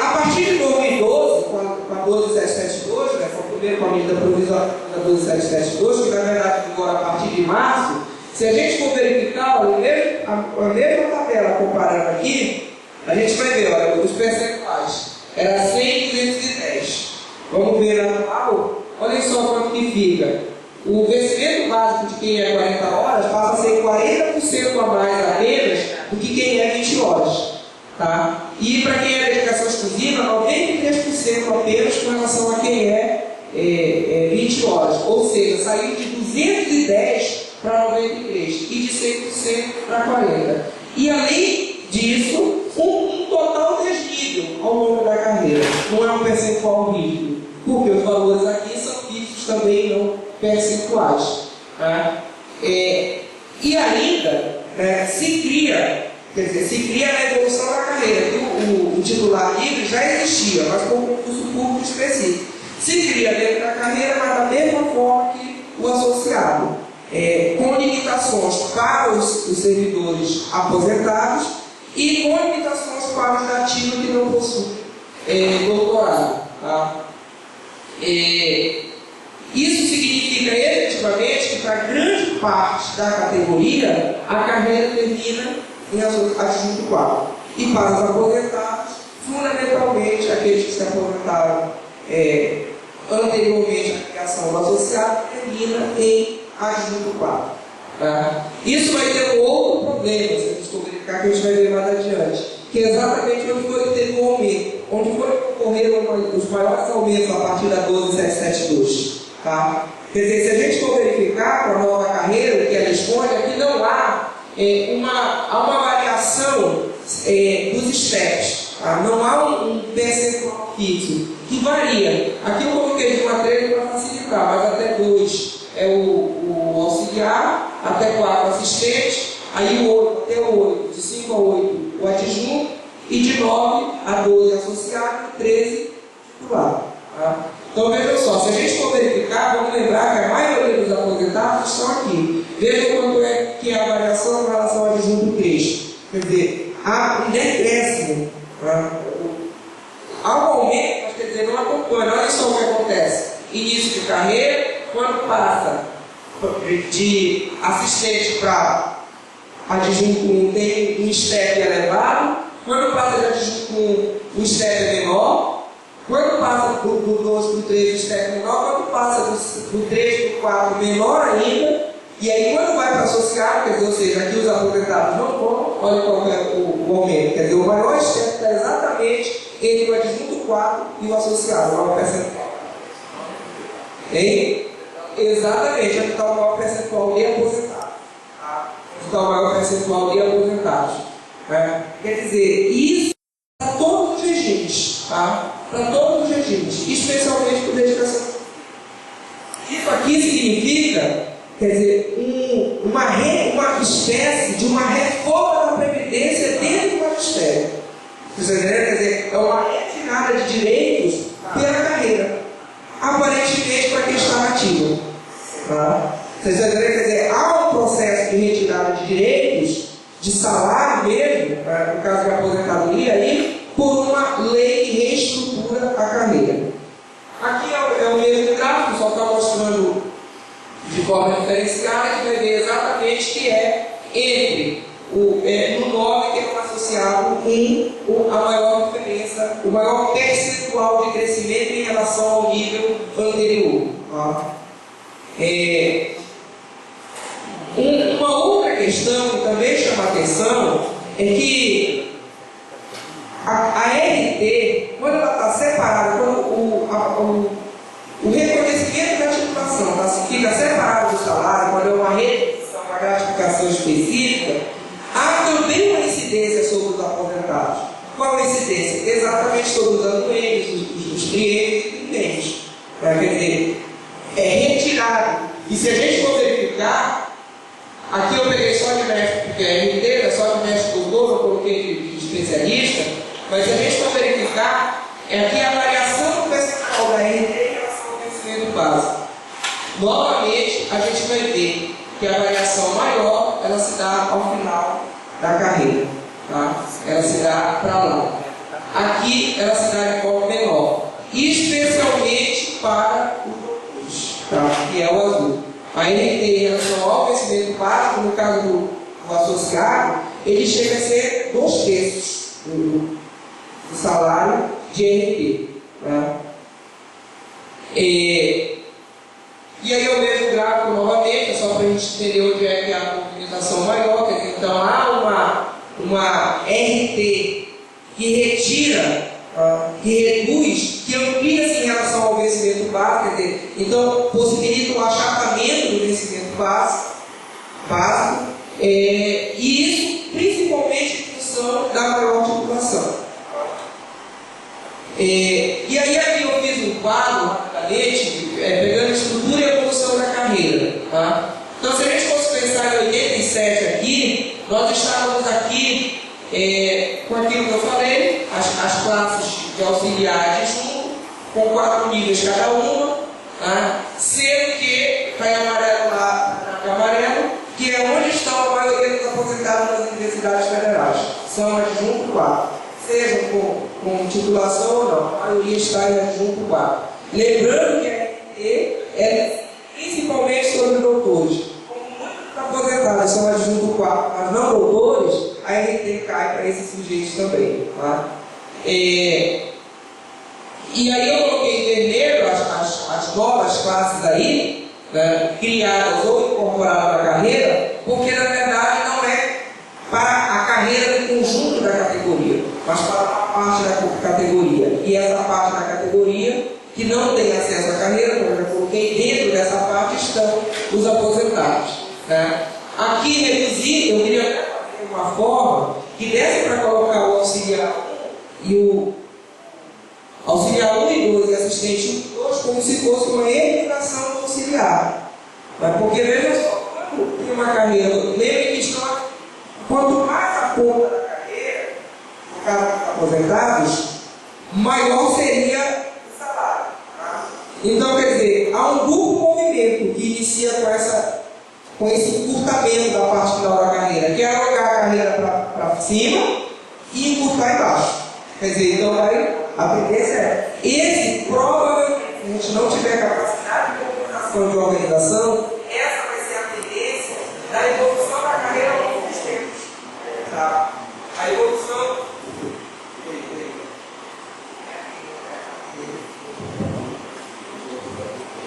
A partir de 2012, com a 12772, né, foi o primeiro com a medida provisória da 12772, que na verdade vigora a partir de março, se a gente for verificar, a mesma tabela comparando aqui, a gente vai ver, olha, os percentuais, era 100 e 210. Vamos ver anual, olha só quanto que fica. O vencimento básico de quem é 40 horas passa a ser 40% a mais apenas do que quem é 20 horas. Tá? E para quem é dedicação exclusiva, 93% apenas com relação a quem é 20 horas. Ou seja, saiu de 210 para 93 e de 100% para 40%. E além disso, um total desnível ao longo da carreira. Não é um percentual rígido, porque os valores aqui são fixos também, não percentuais. Tá? E ainda se cria na evolução da carreira, que o titular livre já existia, mas com um concurso público específico. Se cria dentro da carreira, mas da mesma forma que o associado, com limitações para os servidores aposentados e com limitações para os nativos que não possuem doutorado. Tá? Isso significa efetivamente que para grande parte da categoria a carreira termina em adjunto 4. E para os aposentados, fundamentalmente aqueles que se aposentaram anteriormente à criação do associado, termina em adjunto 4. Tá? Isso vai ter um outro problema, se a gente for verificar, que a gente vai ver mais adiante, que é exatamente onde foi que teve o aumento, onde foi que ocorreram os maiores aumentos a partir da 12772. Tá? Quer dizer, se a gente for verificar para a nova carreira, o que ela responde, aqui não há uma variação dos steps. Tá? Não há um percentual fixo, que varia. Aqui eu coloquei de uma 3 para facilitar, mas até 2 é o auxiliar, até 4 assistente, aí o 8 até o 8, de 5 a 8 o adjunto, e de 9 a 12 associado, e 13 titular. Tá? Então vejam só, se a gente for verificar, vamos lembrar que a maioria dos aposentados estão aqui. Vejam quanto é que é a variação em relação ao adjunto 3. Quer dizer, há um decréscimo. Há um aumento, mas quer dizer, não acompanha. Olha só o que acontece. Início de carreira, quando passa de assistente para adjunto 1 tem um step elevado. Quando passa de adjunto 1, o step é menor. Quando passa do 12 para o 13, o step é menor. Quando passa do 13 para o 4, menor ainda. E aí, quando vai para associado, quer dizer, ou seja, aqui os aposentados não vão, olha qual é o aumento. Quer dizer, o maior step está exatamente entre o adjunto 4 e o associado, o maior percentual. Hein? Exatamente, onde está o maior percentual de aposentados. Tá? Onde está o maior percentual de aposentados. Né? Quer dizer, isso para todos os regimes. Tá? Para todos os regimes, especialmente por dedicação. Isso aqui significa, quer dizer, uma espécie de uma reforma da Previdência dentro do magistério. Você entendeu? Quer dizer, é uma retirada de direitos pela carreira, aparentemente para quem está nativo. Tá? Você entendeu? Quer dizer, há um processo de retirada de direitos, de salário mesmo, no caso da aposentadoria, aí, por uma lei que reestrutura a carreira. Aqui é o mesmo gráfico, só está mostrando de forma diferenciada, que vai ver exatamente que é entre no 9, que é o associado, com a maior diferença, o maior percentual de crescimento em relação ao nível anterior. Tá? Uma outra questão que também chama a atenção é que a RT, quando ela está separada, quando o reconhecimento da titulação fica separado do salário, quando é uma redução, uma gratificação específica, há também uma incidência sobre os aposentados. Qual a incidência? Exatamente sobre os anuentes, os clientes e clientes. Quer dizer, é retirado. E se a gente for verificar, aqui eu peguei só de médico, porque é RT, é só de médico doutor, eu coloquei de especialista, mas se a gente for verificar, aqui a variação do percentual da RT em relação ao vencimento básico. Novamente, a gente vai ver que a variação maior, ela se dá ao final da carreira. tá? Ela se dá para lá. Aqui ela se dá de forma menor, especialmente para os tá? Que é o azul. A NT em relação ao vencimento básico, no caso do associado, ele chega a ser 2/3 do salário de NT. Tá? E aí eu vejo o gráfico novamente, é só para a gente entender onde é que há a movimentação maior. Quer dizer, então há uma RT que retira, que reduz, que amplia-se em relação ao vencimento básico, quer dizer, então possibilita o achatamento do vencimento básico, e isso principalmente em função da maior titulação. E aí aqui eu fiz um quadro, rapidamente, pegando estrutura e evolução da carreira. Tá? Então se a gente fosse pensar em 87 aqui, nós estávamos aqui com aquilo que eu falei, as classes de auxiliar de junto, com 4 níveis cada uma, tá? Sendo que está em amarelo lá, amarelo, que é onde estão a maioria dos aposentados nas universidades federais. São adjunto 4. Seja com titulação ou não, a maioria está em adjunto 4. Lembrando que a RT é principalmente sobre doutores. Como muitos aposentados são adjunto 4, mas não doutores, a RT cai para esses sujeitos também. Tá? E aí eu coloquei em vermelho as novas classes aí, né, criadas ou incorporadas na carreira, porque na verdade não é para a carreira do conjunto da categoria, mas para uma parte da categoria. E essa parte da categoria que não tem acesso à carreira, como eu já coloquei, dentro dessa parte estão os aposentados. Né? Aqui reduzir, eu queria fazer uma forma que desse para colocar o auxiliar 1 e o auxiliar 1 e 2 e assistente 1 e 2 como se fosse uma eliminação do auxiliar. Mas porque veja só, quando tem uma carreira, lembre que estão, quanto mais a ponta da carreira, no caso dos aposentados, maior seria o salário. Tá? Então, quer dizer, há um duplo movimento que inicia com esse encurtamento da parte final da carreira, que é alocar a carreira para cima e encurtar embaixo. Quer dizer, então a tendência é, esse provavelmente, se a gente não tiver capacidade de comunicação de organização, essa vai ser a tendência da evolução da carreira ao longo dos tempos. Tá? A evolução.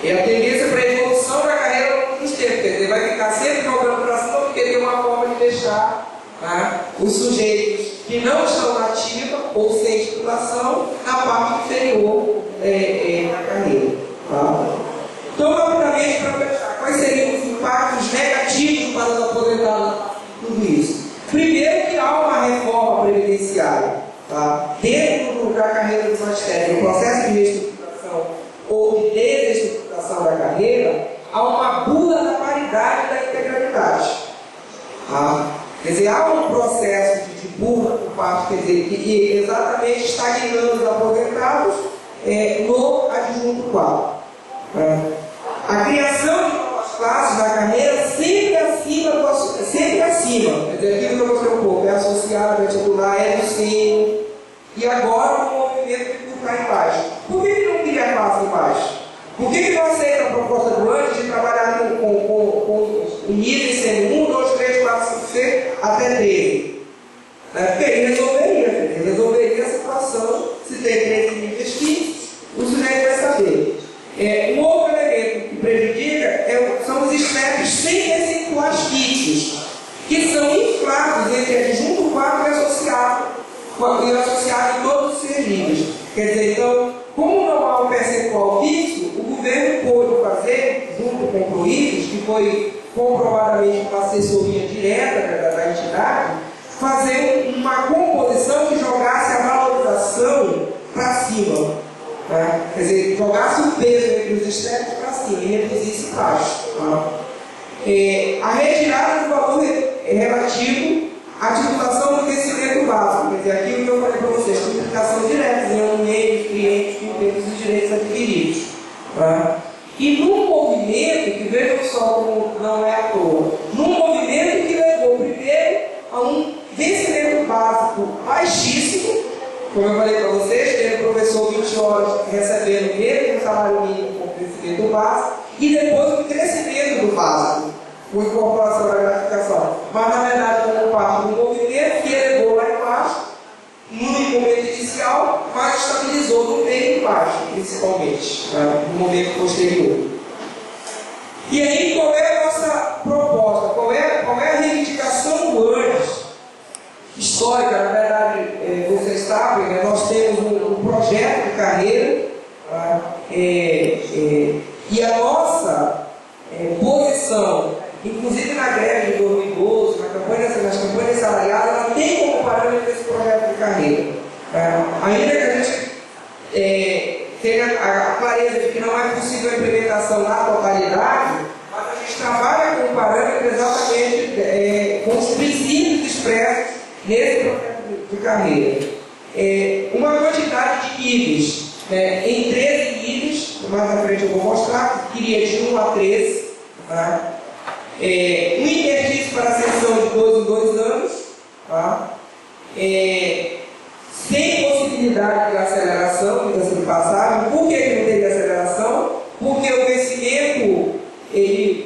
É a tendência para a evolução da carreira ao longo dos tempos. Quer dizer, vai ficar sempre jogando para cima porque tem uma forma de deixar, tá, os sujeitos que não estão na ativa ou sem titulação na parte inferior da carreira. Tá? Então, rapidamente, para fechar, quais seriam os impactos negativos para os aposentados de tudo isso? Primeiro, que há uma reforma previdenciária, tá? Dentro da carreira do magistério, no processo de reestruturação ou de desestruturação da carreira, há uma bula da paridade e da integralidade. Tá? Quer dizer, há um processo de burra por parte, quer dizer, que exatamente está guiando os aposentados no adjunto 4. A criação de novas classes na carreira sempre acima, quer dizer, aquilo que eu mostrei um pouco, é associado, é titular, é do sênior, e agora o movimento de colocar embaixo. Por que não cria classe embaixo? Por que não aceita a proposta do antes de trabalhar com o nível sendo 1, 2, 3, 4, 5, 6 até 13? Porque ele resolveria a situação se tem 13 níveis que o sujeito vai saber. Um outro elemento que prejudica são os espectros sem percentuais fixos, que são inflados entre adjunto 4 e associado em todos os seus níveis. Quer dizer, então, como não há um percentual fixo, o governo pôde fazer, junto com o PROIFES, que foi comprovadamente uma assessoria direta da entidade, fazer uma composição que jogasse a valorização para cima. Tá? Quer dizer, jogasse o peso entre os extremos para cima e reduzisse baixo. Tá? A retirada do valor relativo à titulação do vencimento básico, quer dizer, aquilo que eu falei para vocês, publicação direta, dizendo meios, clientes, cumprimentos e direitos adquiridos. Tá? E num movimento, que vejam só como não é à toa, num movimento que levou primeiro a um vencimento crescimento básico baixíssimo, como eu falei para vocês, tendo o professor 20 horas recebendo mesmo salário mínimo com crescimento básico, e depois o crescimento do básico, com incorporação da gratificação. Mas na verdade não parte do movimento que elevou lá embaixo, no momento inicial, mas estabilizou no meio e baixo, principalmente, no momento posterior. E aí, qual é a nossa proposta? Qual é a reivindicação do ANES? Histórica, na verdade, vocês sabem, né? Nós temos um projeto de carreira, e a nossa posição, inclusive na greve de 2012, nas campanhas salariais, ela tem como parâmetro esse projeto de carreira. Ainda que a gente tenha a clareza de que não é possível a implementação na totalidade, mas a gente trabalha com o parâmetro exatamente com os princípios expressos nesse projeto de carreira. Uma quantidade de níveis, em 13 níveis, mais à frente eu vou mostrar, que iria de 1 a 13. Um interstício para a sessão de 2 em 2 anos, sem possibilidade de aceleração, diga-se de passagem. Por que não teria aceleração? Porque o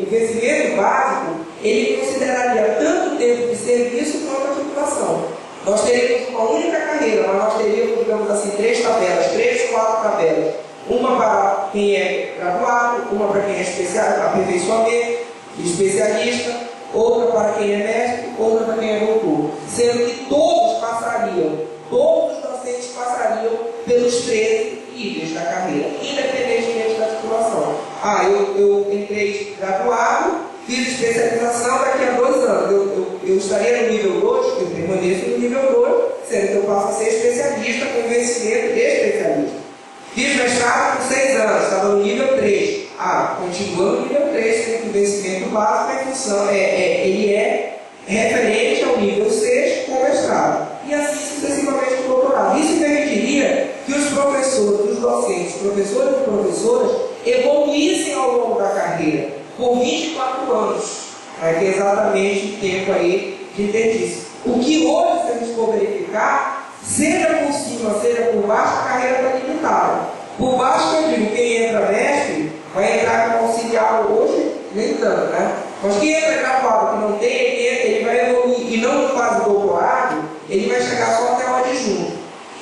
vencimento básico, ele consideraria tanto o tempo de serviço quanto a titulação. Nós teríamos uma única carreira, mas nós teríamos, digamos assim, 3 tabelas, 3, 4 tabelas. Uma para quem é graduado, uma para quem é aperfeiçoamento, especialista, outra para quem é mestre, outra para quem é doutor. Sendo que todos os docentes passariam pelos 13 níveis da carreira, independentemente da titulação. Eu entrei graduado, fiz especialização, daqui a 2 anos eu estaria no nível 2, eu permaneço no nível 2, sendo que eu passo a ser especialista com vencimento de especialista. Fiz mestrado por 6 anos, estava no nível 3. Continua no nível 3, sendo que o vencimento básico ele é referente ao nível 6 com mestrado. E assim sucessivamente com o doutorado. Isso permitiria que os professores, os docentes, professores e professoras evoluíssem ao longo da carreira por 24 anos, que é exatamente o tempo aí de interstício. O que hoje, se a gente for verificar, seja por cima, seja por baixo, a carreira está limitada. Por baixo, eu digo, quem entra mestre vai entrar como auxiliar hoje, nem tanto, né? Mas quem entra graduado que não tem, ele vai evoluir e não faz doutorado, ele vai chegar só até o adjunto.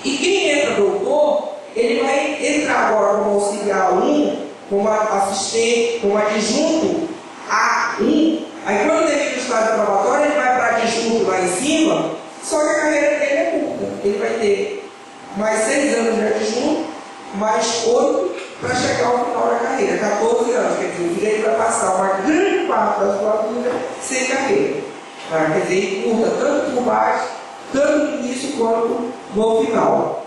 E quem entra doutor, ele vai entrar agora como auxiliar 1, como assistente, como adjunto A1. Aí quando termina o estágio probatório, ele vai para adjunto lá em cima, só que a carreira dele é curta. Ele vai ter mais 6 anos de adjunto, mais 8 para chegar ao final da carreira, 14 anos. Quer dizer, ele vai passar uma grande parte da sua vida sem carreira. Quer dizer, curta tanto por baixo, tanto no início quanto no final.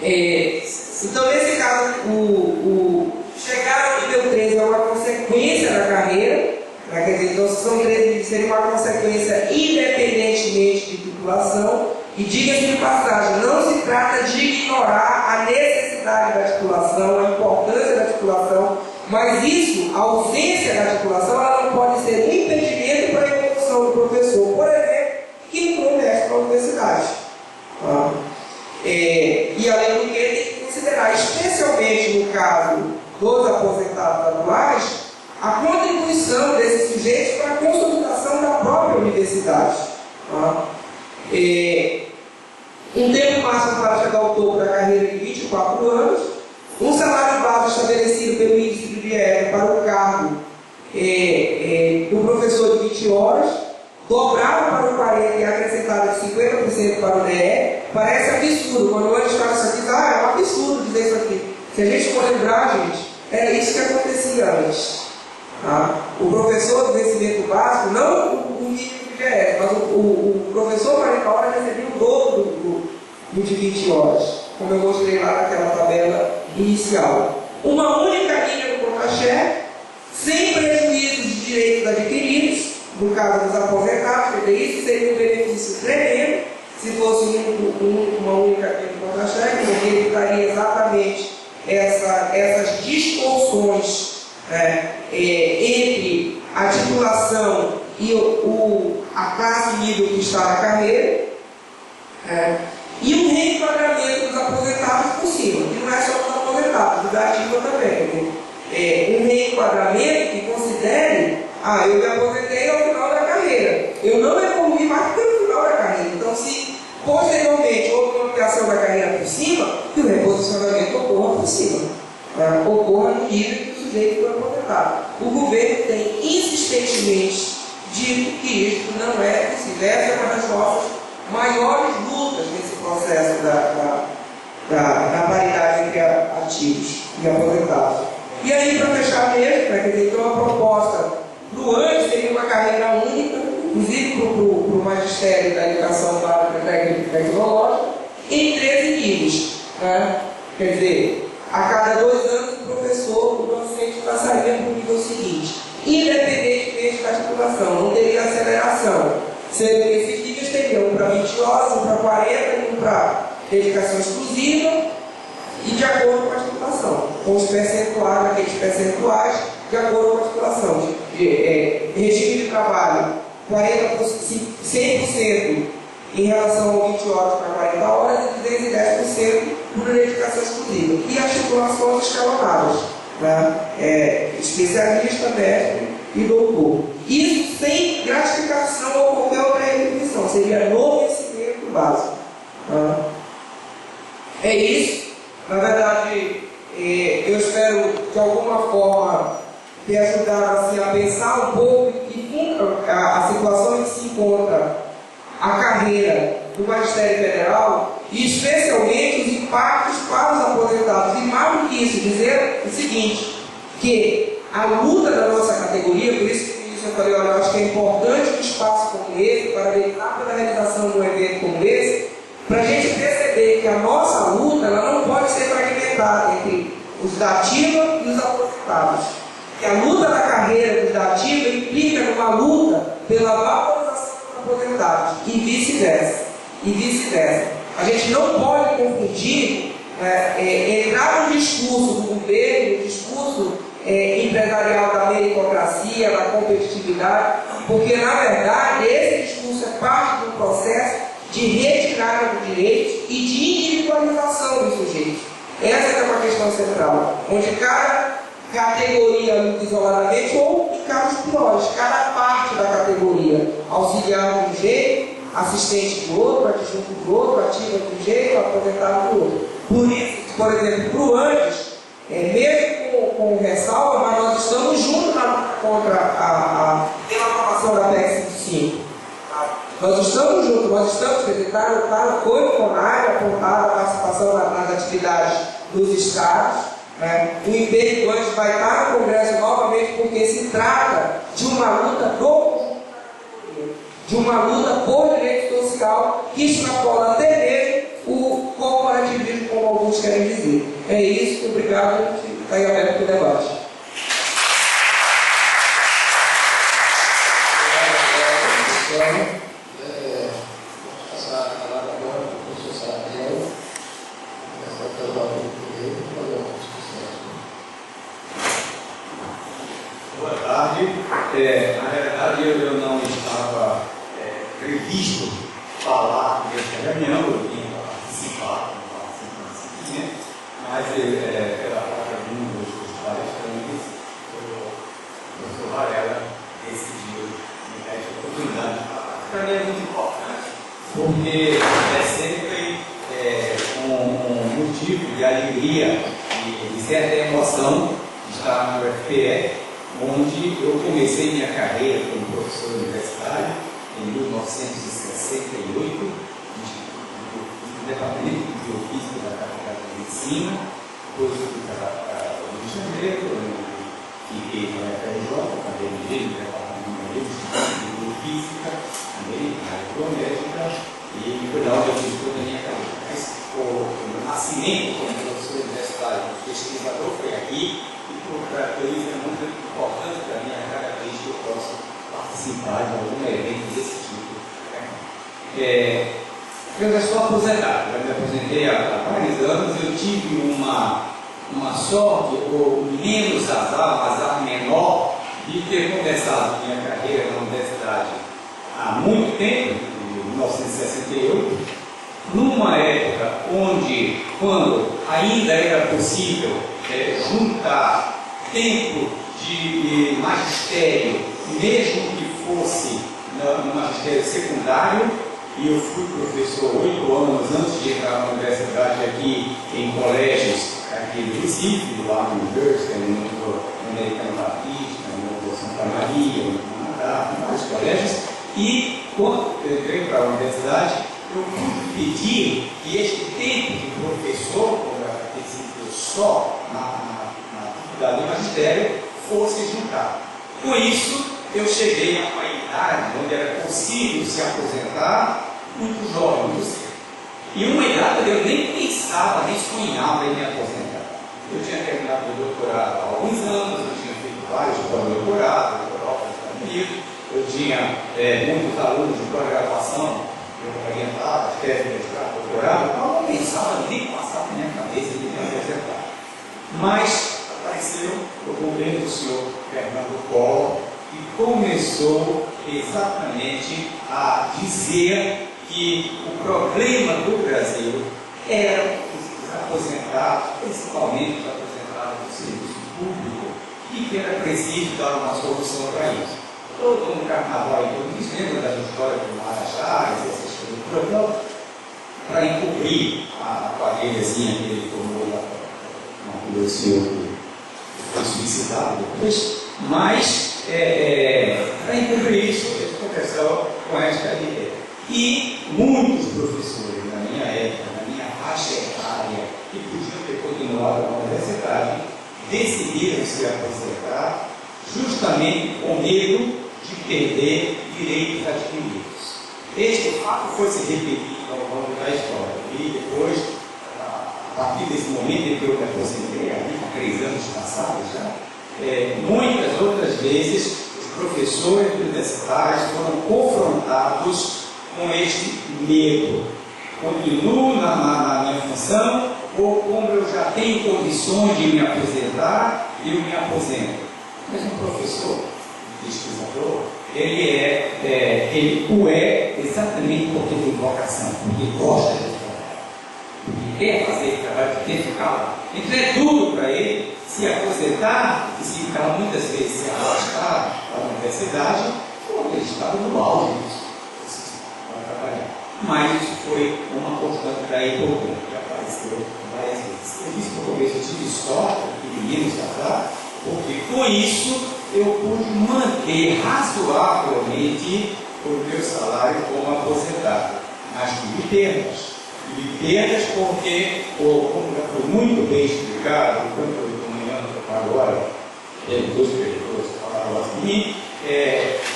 Então, nesse caso, chegar ao nível 13 é uma consequência da carreira. Quer dizer, então, se são 13, seria uma consequência independentemente de titulação. E diga-se de passagem, não se trata de ignorar a necessidade da titulação, a importância da titulação, mas isso, a ausência da titulação, ela não pode ser um impedimento para a evolução do professor, por exemplo, que não mestre para a universidade. E além do que, tem que considerar, especialmente no caso dos aposentados atuais, a contribuição desses sujeitos para a consolidação da própria universidade. Um tempo máximo para chegar ao topo da carreira de 24 anos, um salário base estabelecido pelo índice do DIE para o cargo do professor de 20 horas, dobrado para o 40 e acrescentado de 50% para o DE. Parece absurdo, quando a gente fala isso aqui, é um absurdo dizer isso aqui. Se a gente for lembrar, gente, era isso que acontecia antes. O professor do vencimento básico, não o mínimo do DIE, mas o professor 40 horas recebia o dobro do de 20 horas, como eu mostrei lá naquela tabela inicial. Uma única linha do contra-cheque, sem prejuízo de direitos adquiridos, no caso dos aposentados, porque isso seria um benefício tremendo, se fosse uma única linha do contra-cheque, porque ele evitaria exatamente essas distorções entre a titulação e a classe nível que está na carreira. um reenquadramento que considere, eu me aposentei ao final da carreira, eu não evoluí mais pelo final da carreira. Então, se posteriormente houve uma ampliação da carreira por cima, que o reposicionamento ocorra por cima, ocorra no nível que o sujeito foi aposentado. O governo tem insistentemente dito que isso não é possível. Essa é uma das nossas maiores lutas nesse processo da paridade entre ativos e aposentados. E aí, para fechar mesmo, quer dizer, então a proposta para o ANJE seria uma carreira única, inclusive para o magistério da educação básica técnica e tecnológica, em 13 níveis. Quer dizer, a cada 2 anos o professor, o docente passaria para o nível seguinte, independentemente da titulação, não teria aceleração, sendo que esses níveis teriam um para 20 horas, um para 40 e um para dedicação exclusiva, e de acordo com a titulação, com os percentuais, aqueles percentuais, de acordo com a titulação. Regime de trabalho, 100% em relação ao 20 horas para 40 horas e 210% por dedicação exclusiva. E as titulações escalonadas, especialista, mestre e doutor. Isso sem gratificação ou qualquer outra retribuição, seria no vencimento básico. É isso. Na verdade, eu espero de alguma forma ter ajudado assim, a pensar um pouco a situação em que se encontra a carreira do Magistério Federal e especialmente os impactos para os aposentados. E mais do que isso, dizer o seguinte, que a luta da nossa categoria, por isso que eu falei, olha, eu acho que é importante um espaço como esse, para velar pela realização de um evento como esse, para a gente perceber que a nossa luta ela não pode ser fragmentada entre os da ativa e os aposentados. Que a luta da carreira dos da ativa implica numa luta pela valorização dos aposentados e vice-versa. A gente não pode confundir entrar no discurso do governo, no discurso empresarial da meritocracia, da competitividade, porque na verdade esse discurso é parte de um processo de retirada do direito e de individualização do sujeito. Essa é uma questão central, onde cada categoria luta isoladamente ou em casos piores, cada parte da categoria, auxiliar de um jeito, assistente do outro, adjunto do outro, ativa de um jeito, aposentado do outro. Por isso, por exemplo, para o ANJES, mesmo com ressalva, mas nós estamos juntos na luta contra a aprovação da PEC 55. Nós estamos juntos, quer dizer, foi o CONAG apontar a participação nas atividades dos estados. O empenho do ANJES vai estar no Congresso novamente, porque se trata de uma luta do conjunto da categoria, de uma luta por direito social que extrapola até mesmo o corporativismo, como alguns querem dizer. É isso, obrigado, a gente está aí aberto para o debate. Boa tarde. Na verdade, eu não estava previsto falar nessa reunião, eu vim participar, mas pela própria um dos palestrantes, o professor Varela decidiu me dar essa oportunidade de falar. Para mim é muito importante, porque é sempre um motivo de alegria e de certa emoção estar no UFPE, onde eu comecei minha carreira como professor universitário em 1968, no Departamento de Biofísica da Faculdade de Medicina, depois fui para o Rio de Janeiro, fiquei na FRJ, também no Departamento de Biofísica, também na área biomédica, e foi lá onde eu fiz toda a minha carreira. Mas o nascimento como professor universitário, como pesquisador, foi aqui. Por isso é muito importante para mim a cada vez que eu posso participar de algum evento desse tipo. Eu já estou aposentado, já me aposentei há vários anos. Eu tive uma sorte, ou menos azar, um azar menor, de ter começado minha carreira na universidade há muito tempo, em 1968, numa época quando ainda era possível juntar tempo de magistério, mesmo que fosse no magistério secundário, e eu fui professor 8 anos antes de entrar na universidade aqui em colégios aqui do Recife, do Lago University, no Americano Batista, no Santa Maria, no Canadá, em vários colégios, e quando eu entrei para a universidade, eu pude pedir que este tempo de professor, como era requisito só na atividade do magistério, fosse juntado. Com isso, eu cheguei a uma idade onde era possível se aposentar muito jovem, muito cedo. E uma idade onde eu nem pensava, nem sonhava em me aposentar. Eu tinha terminado meu doutorado há alguns anos, eu tinha feito vários pós-doutorados na Europa, nos Estados Unidos, eu tinha muitos alunos de pós-graduação, eu orientava, tese de mestrado, doutorado, então eu não pensava nem passar na minha cabeça de me aposentar. Mas apareceu o governo do senhor Fernando Collor e começou exatamente a dizer que o problema do Brasil era os aposentados, principalmente os aposentados do serviço público, e que era preciso dar uma solução para isso. Todo um carnaval, todo mundo lembra das histórias do Marajá, essas coisas, para encobrir a quadrilhazinha que ele tomou lá, o senhor foi suicidado depois, mas para encobrir isso, eles começaram com esta ideia. E muitos professores na minha época, na minha faixa etária, que podiam ter continuado na universidade, decidiram se aposentar justamente com medo de perder direitos adquiridos. Este fato foi se repetindo ao longo da história. E depois, a partir desse momento em que eu me aposentei, há 3 anos passados já, muitas outras vezes os professores universitários foram confrontados com este medo. Continuo na minha função, ou como eu já tenho condições de me aposentar, eu me aposento. Mas um professor, um pesquisador, ele o é exatamente porque tem vocação, porque gosta de trabalhar, porque quer fazer trabalho, porque quer ficar lá. Então é duro para ele se aposentar e se ficar muitas vezes se afastar da universidade, porque ele estava no auge disso. Mas isso foi uma constante para ele, que apareceu várias vezes. Eu disse no começo, eu tive sorte, que meninos casar, porque com isso eu pude manter razoavelmente o meu salário como aposentado. Mas tive perdas. Tive perdas porque, como já foi muito bem explicado, quando eu estou amanhã agora, dois vereadores falaram assim,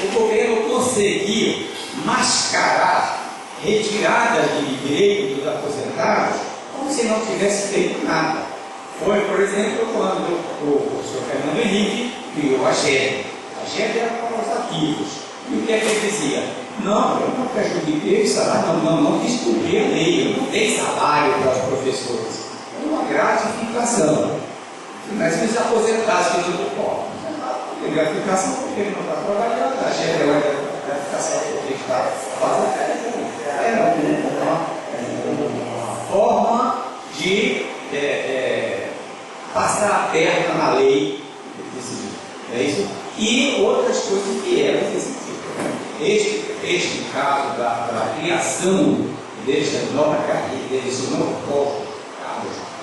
o governo conseguiu mascarar retiradas de direitos dos aposentados como se não tivesse feito nada. Foi, por exemplo, quando o senhor Fernando Henrique criou a GED. A GED era para os ativos. E o que é que ele dizia? Não, eu não prejudiquei o salário, não descobri a lei, eu não dei salário para os professores. É uma gratificação. Mas se os aposentados que não tocam, tem gratificação porque ele não está trabalhando, a GED é uma gratificação porque ele está fazendo. Era uma forma de passar a perna na lei é isso? E outras coisas que eram desse tipo. Este caso da criação desta nova carreira, desse novo posto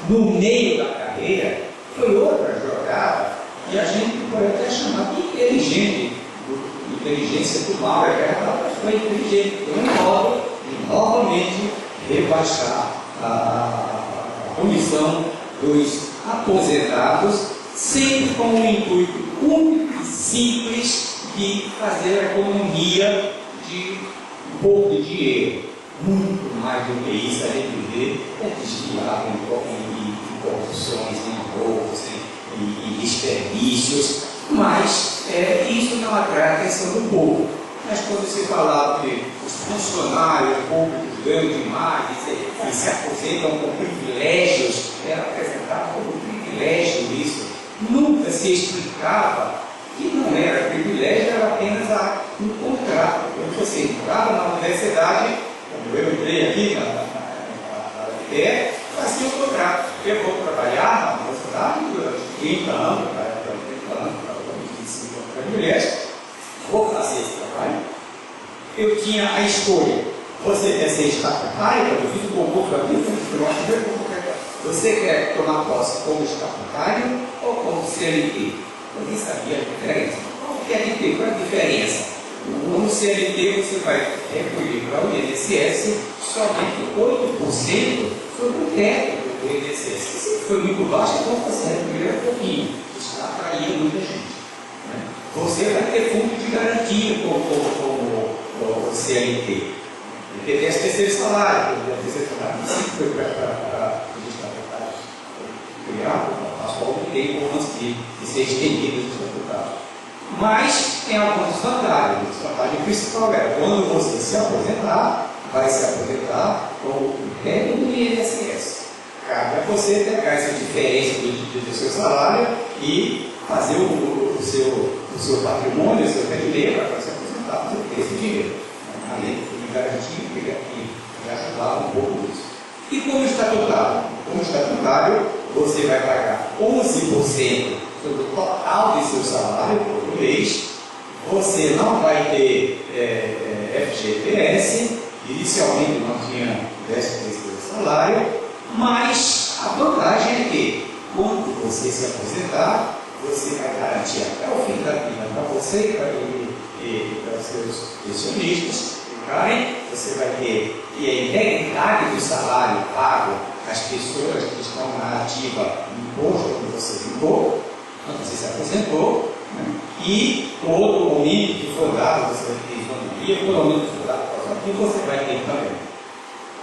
no meio da carreira, foi outra jogada que a gente pode até chamar de inteligente, inteligência do mal, foi inteligente, foi um modo de novamente rebaixar a condição dos aposentados, sempre com o intuito único e simples de fazer a economia de um pouco de dinheiro. Muito mais do que isso, a gente vê, desviado em corrupções, em roubos, em desperdícios, mas isso não atrai a atenção do povo. Mas quando se falava que os funcionários públicos ganham demais e se aposentam com privilégios, era apresentado como privilégio isso. Nunca se explicava que não era privilégio, era apenas um contrato. Quando você entrava na universidade, quando eu entrei aqui na UFPE, fazia um contrato. Eu vou trabalhar na universidade durante 30 anos, mulheres, vou fazer esse trabalho. Eu tinha a escolha. Você quer ser estatutário? Eu fiz um concurso aqui, você quer tomar posse como estatutário ou como CLT? Eu nem sabia a diferença. Qual que é a diferença? Como CLT você vai recolher para o INSS somente 8% sobre o teto do INSS. Se foi muito baixo, então você recolher um pouquinho. Isso atraiu muita gente. Né? Você vai ter fundo de garantia como CLT. Porque tem as terceiros salários, o terceiro salário foi para os estatutários criar, passou algum tempo antes de ser estendido os estatutários. Mas tem algumas vantagens. A vantagem principal é quando você se aposentar, vai se aposentar com o teto do INSS. Cabe a você pegar essa diferença do seu salário e fazer o seu patrimônio, o seu rendimento para se aposentar, você ter esse dinheiro. Além de garantir que ajudava um pouco isso. E como estatutário? Como estatutário, você vai pagar 11% sobre o total de seu salário por mês. Você não vai ter FGTS, inicialmente não tinha 10% do salário, mas a vantagem é que, quando você se aposentar, você vai garantir até o fim da vida para você e para os seus pensionistas. Você vai ter a integridade do salário pago às pessoas que estão na ativa imposto quando você ficou, quando você se aposentou, né? E todo o mínimo que for dado, você vai ter isonomia, todo o mínimo que for dado, que você vai ter também.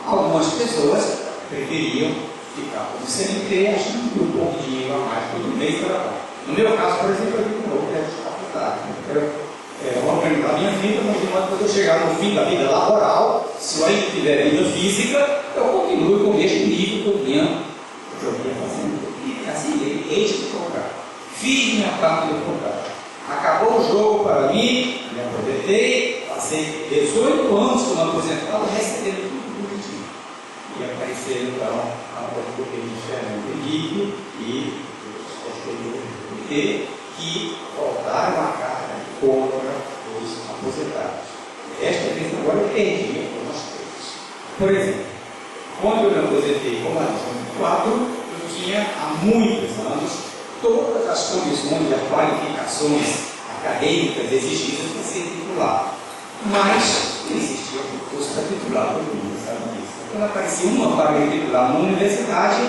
Algumas pessoas preferiam ficar como CLT, achando que um pouco de dinheiro a mais todo mês para lá. No meu caso, por exemplo, eu digo, eu quero estatutário, eu quero organizar a minha vida, mas de modo que quando eu chegar no fim da vida laboral, se eu ainda tiver vida física, eu continuo com o mesmo nível que eu vinha fazendo. E assim, eis de colocar. Fiz minha parte de colocar. Acabou o jogo para mim, me aproveitei, passei 18 anos como aposentado, recebendo tudo bonitinho. E apareceram então a portaria diferente e que voltaram a carga contra os aposentados. Esta vez agora eu perdi algumas coisas. Por exemplo, quando eu me aposentei como adjunto 4, eu tinha há muitos anos todas as condições e as qualificações acadêmicas exigidas para ser titular. Mas não existia um curso para titular, todo mundo sabe disso. Quando aparecia uma vaga de titular numa universidade,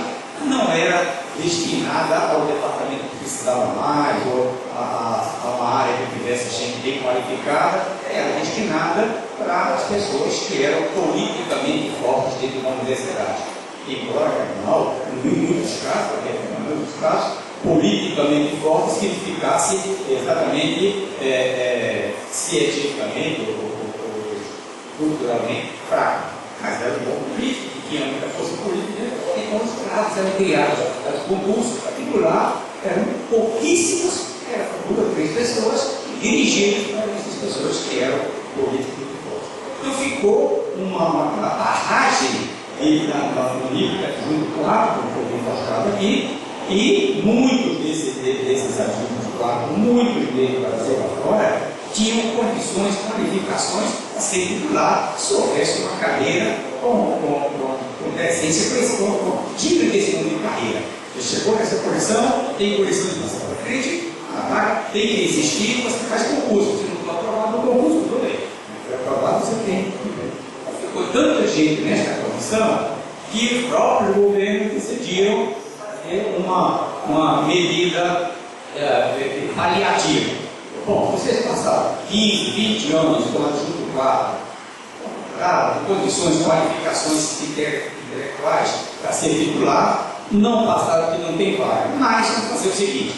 não era destinada ao departamento que precisava mais, ou a uma área que tivesse gente bem qualificada, era destinada para as pessoas que eram politicamente fortes dentro da universidade. Embora, não, em muitos casos, politicamente forte significasse exatamente cientificamente ou culturalmente fraco. Mas era um bom político, que tinha muita força política, então os pratos eram criados. Os concursos particular eram pouquíssimos, eram 2 ou 3 pessoas dirigidos para essas pessoas que eram politicamente fortes. Então ficou uma barragem no nível adjunto 4, como foi mostrado aqui, e muitos desses adjuntos 4, muitos deles para ser lá fora, tinham condições, qualificações para ser titular se houvesse uma carreira com decência, digna desse mundo de carreira. Você chegou nessa posição, tem condição de passar para frente, a vaga tem que existir, você faz concurso. Se não for aprovado no concurso, tudo bem. Se for aprovado, você tem. Ficou tanta gente nesta condição que os próprios governos decidiram fazer uma medida paliativa. Bom, vocês passaram 15, 20 anos como adjunto 4, com condições, qualificações intelectuais para ser titular, não passaram porque não tem vaga. Mas vamos fazer o seguinte: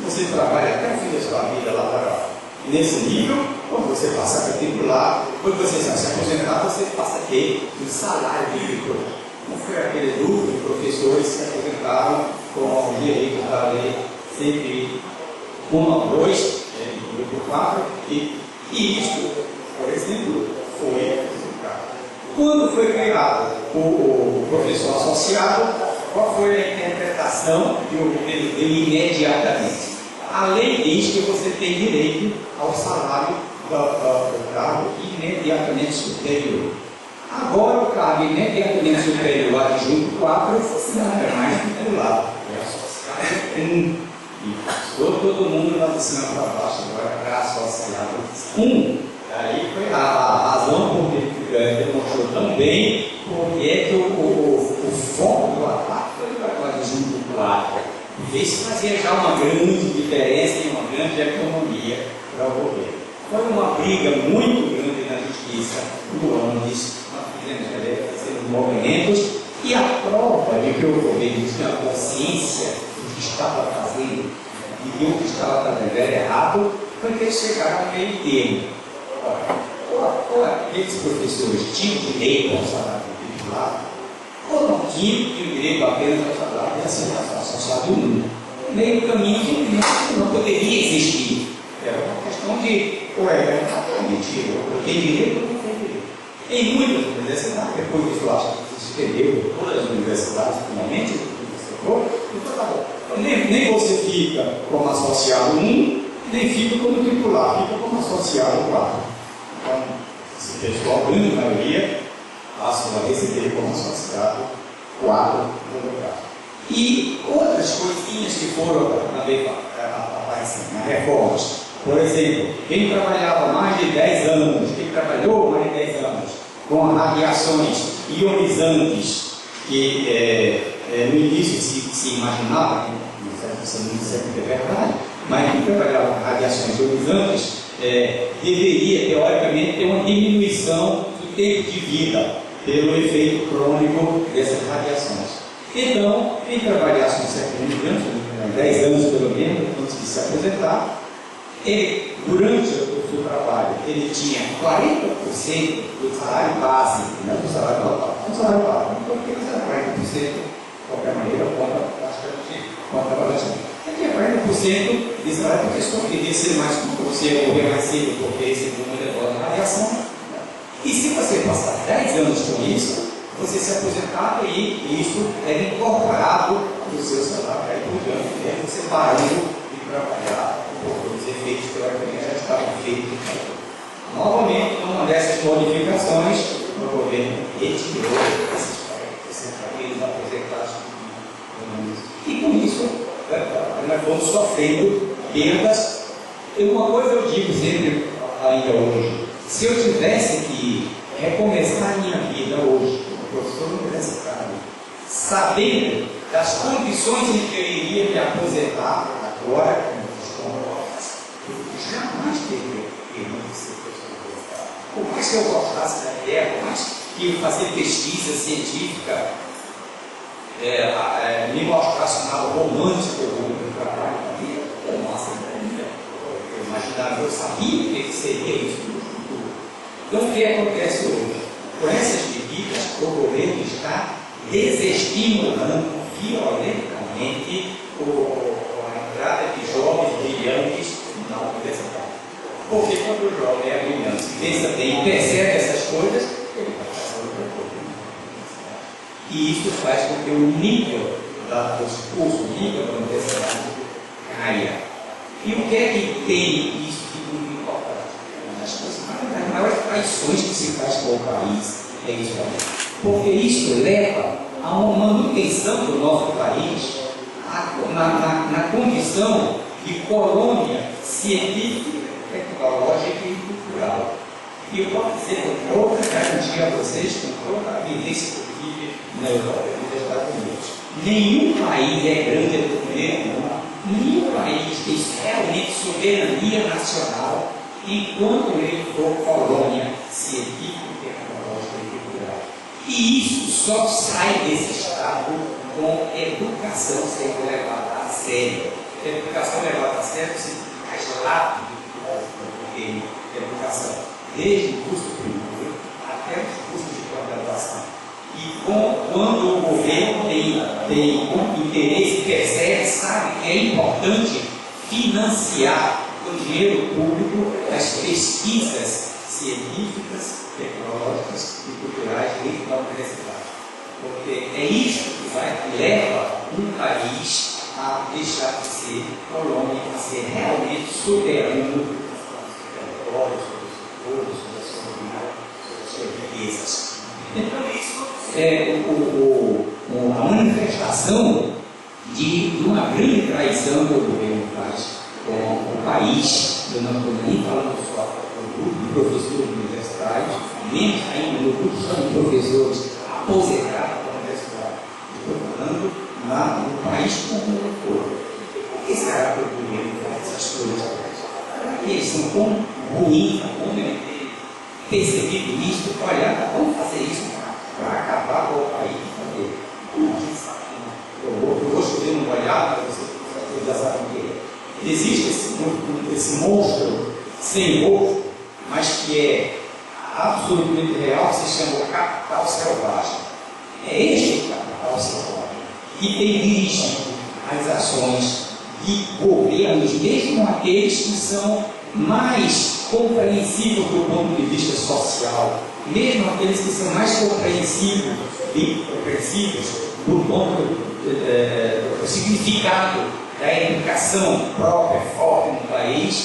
você trabalha até o fim da sua vida laboral. Nesse nível, quando você passar para titular, quando você se aposentar, você passa a ter um salário mínimo. Não foi aquele grupo de professores que se aposentaram com o direito da lei 101 a 2, grupo 4, e isso, por exemplo, foi resultado. Quando foi criado o professor associado, qual foi a interpretação que o governo deu imediatamente? a lei diz que você tem direito ao salário do cargo imediatamente superior. Agora, o cargo imediatamente superior adjunto 4 não é mais titular, é associado 1. E todo mundo lá de cima para baixo agora para associado 1. Aí foi a razão por que demonstrou tão bem porque é que o foco do ataque foi para o adjunto 4. Isso fazia já uma grande diferença e uma grande economia para o governo. Foi uma briga muito grande na justiça durante os movimentos, e a prova de que o governo tinha consciência do que estava fazendo e de o que estava fazendo era errado foi que eles chegaram ao meio termo. Aqueles professores tinham direito ao salário titular, ou não tinham direito apenas ao salário associado 1. Meio caminho que não poderia existir. Era uma questão de, ou é mentira, ou tem direito ou não tem direito. Em muitas universidades, depois disso acho que se estendeu, todas as universidades, finalmente, então tá bom. Nem você fica como associado 1, nem fica como titular, fica como associado 4. Então, esse pessoal, a grande maioria, passa a receber como associado 4 no lugar. E outras coisinhas que foram aparecendo, reformas. Por exemplo, quem trabalhava mais de 10 anos, quem trabalhou mais de 10 anos com radiações ionizantes, que no início se imaginava, isso não sempre é verdade, mas quem trabalhava com radiações ionizantes deveria, teoricamente, ter uma diminuição do tempo de vida pelo efeito crônico dessas radiações. Então, quem trabalhasse no século XX, 10 anos pelo menos, antes de se aposentar, ele, durante o seu trabalho, ele tinha 40% do salário base, não do salário total, do salário base, então ele tinha 40%, de qualquer maneira, conta bastante. Ele tinha 40% de salário, porque isso queria ser mais, você morrer mais cedo, porque esse número é da radiação. E se você passar 10 anos com isso, você se aposentava e isso era incorporado no seu salário, aí por diante, você parando de trabalhar, porque os efeitos teoricamente já estavam feitos. Novamente, uma dessas modificações, o governo retirou esses 40% para eles aposentados. E com isso, nós vamos sofrendo perdas. Uma coisa eu digo sempre, ainda hoje, se eu tivesse que recomeçar a minha vida hoje, professor universitário, sabendo das condições em que eu iria me aposentar agora, eu jamais teria querido ser professor universitário. Por mais que eu gostasse da ideia, por mais que eu fazer pesquisa científica me mostrasse um lado romântico do trabalho da vida, nossa, eu imaginava, eu sabia o que seria isso no futuro. Então, o que acontece hoje? Com essas medidas, o governo está desestimulando violentamente a entrada de jovens brilhantes na universidade. Porque quando o jovem é brilhante, pensa bem e percebe essas coisas, ele vai fazer outra coisa. E isso faz com que o nível dos cursos, o nível da universidade caia. E o que é que tem isso de muito importante? Uma das maiores traições que se faz com o país é isso também. Porque isso leva a uma manutenção do nosso país na condição de colônia científica, tecnológica e cultural. E eu posso dizer com toda garantia a vocês, com toda a vivência que eu tive na Europa e nos Estados Unidos. Nenhum país é grande do primeiro mundo, nenhum país tem realmente soberania nacional enquanto ele for colônia científica, tecnológica e cultural. E isso só sai desse estado com educação sendo levada a sério. Educação levada a sério se mais rápido que educação, desde o curso primário até os cursos de pós-graduação. E quando o governo tem interesse, percebe, sabe que é importante financiar com dinheiro público as pesquisas científicas, tecnológicas e culturais dentro da universidade. Porque é isso que leva um país a a deixar de ser colônia, a ser realmente soberano sobre as suas riquezas. Então, isso é uma manifestação de uma grande traição que o governo faz com o país. Eu não estou nem falando só do grupo de professores universitários, menos ainda do grupo só de professores aposentados da universidade. Estou falando no país como um todo. Por que será que o governo faz essas coisas? Porque eles são tão ruins, como percebido isso, olha, vamos fazer isso para acabar com o país. Eu vou chover no molhado para você já sabe o que é. Existe esse monstro sem rosto, mas que é absolutamente real, que se chama o capital selvagem. É este capital selvagem que tem dirigido as ações de governos, mesmo aqueles que são mais compreensíveis do ponto de vista social, mesmo aqueles que são mais compreensíveis do ponto do significado da educação própria, forte no país,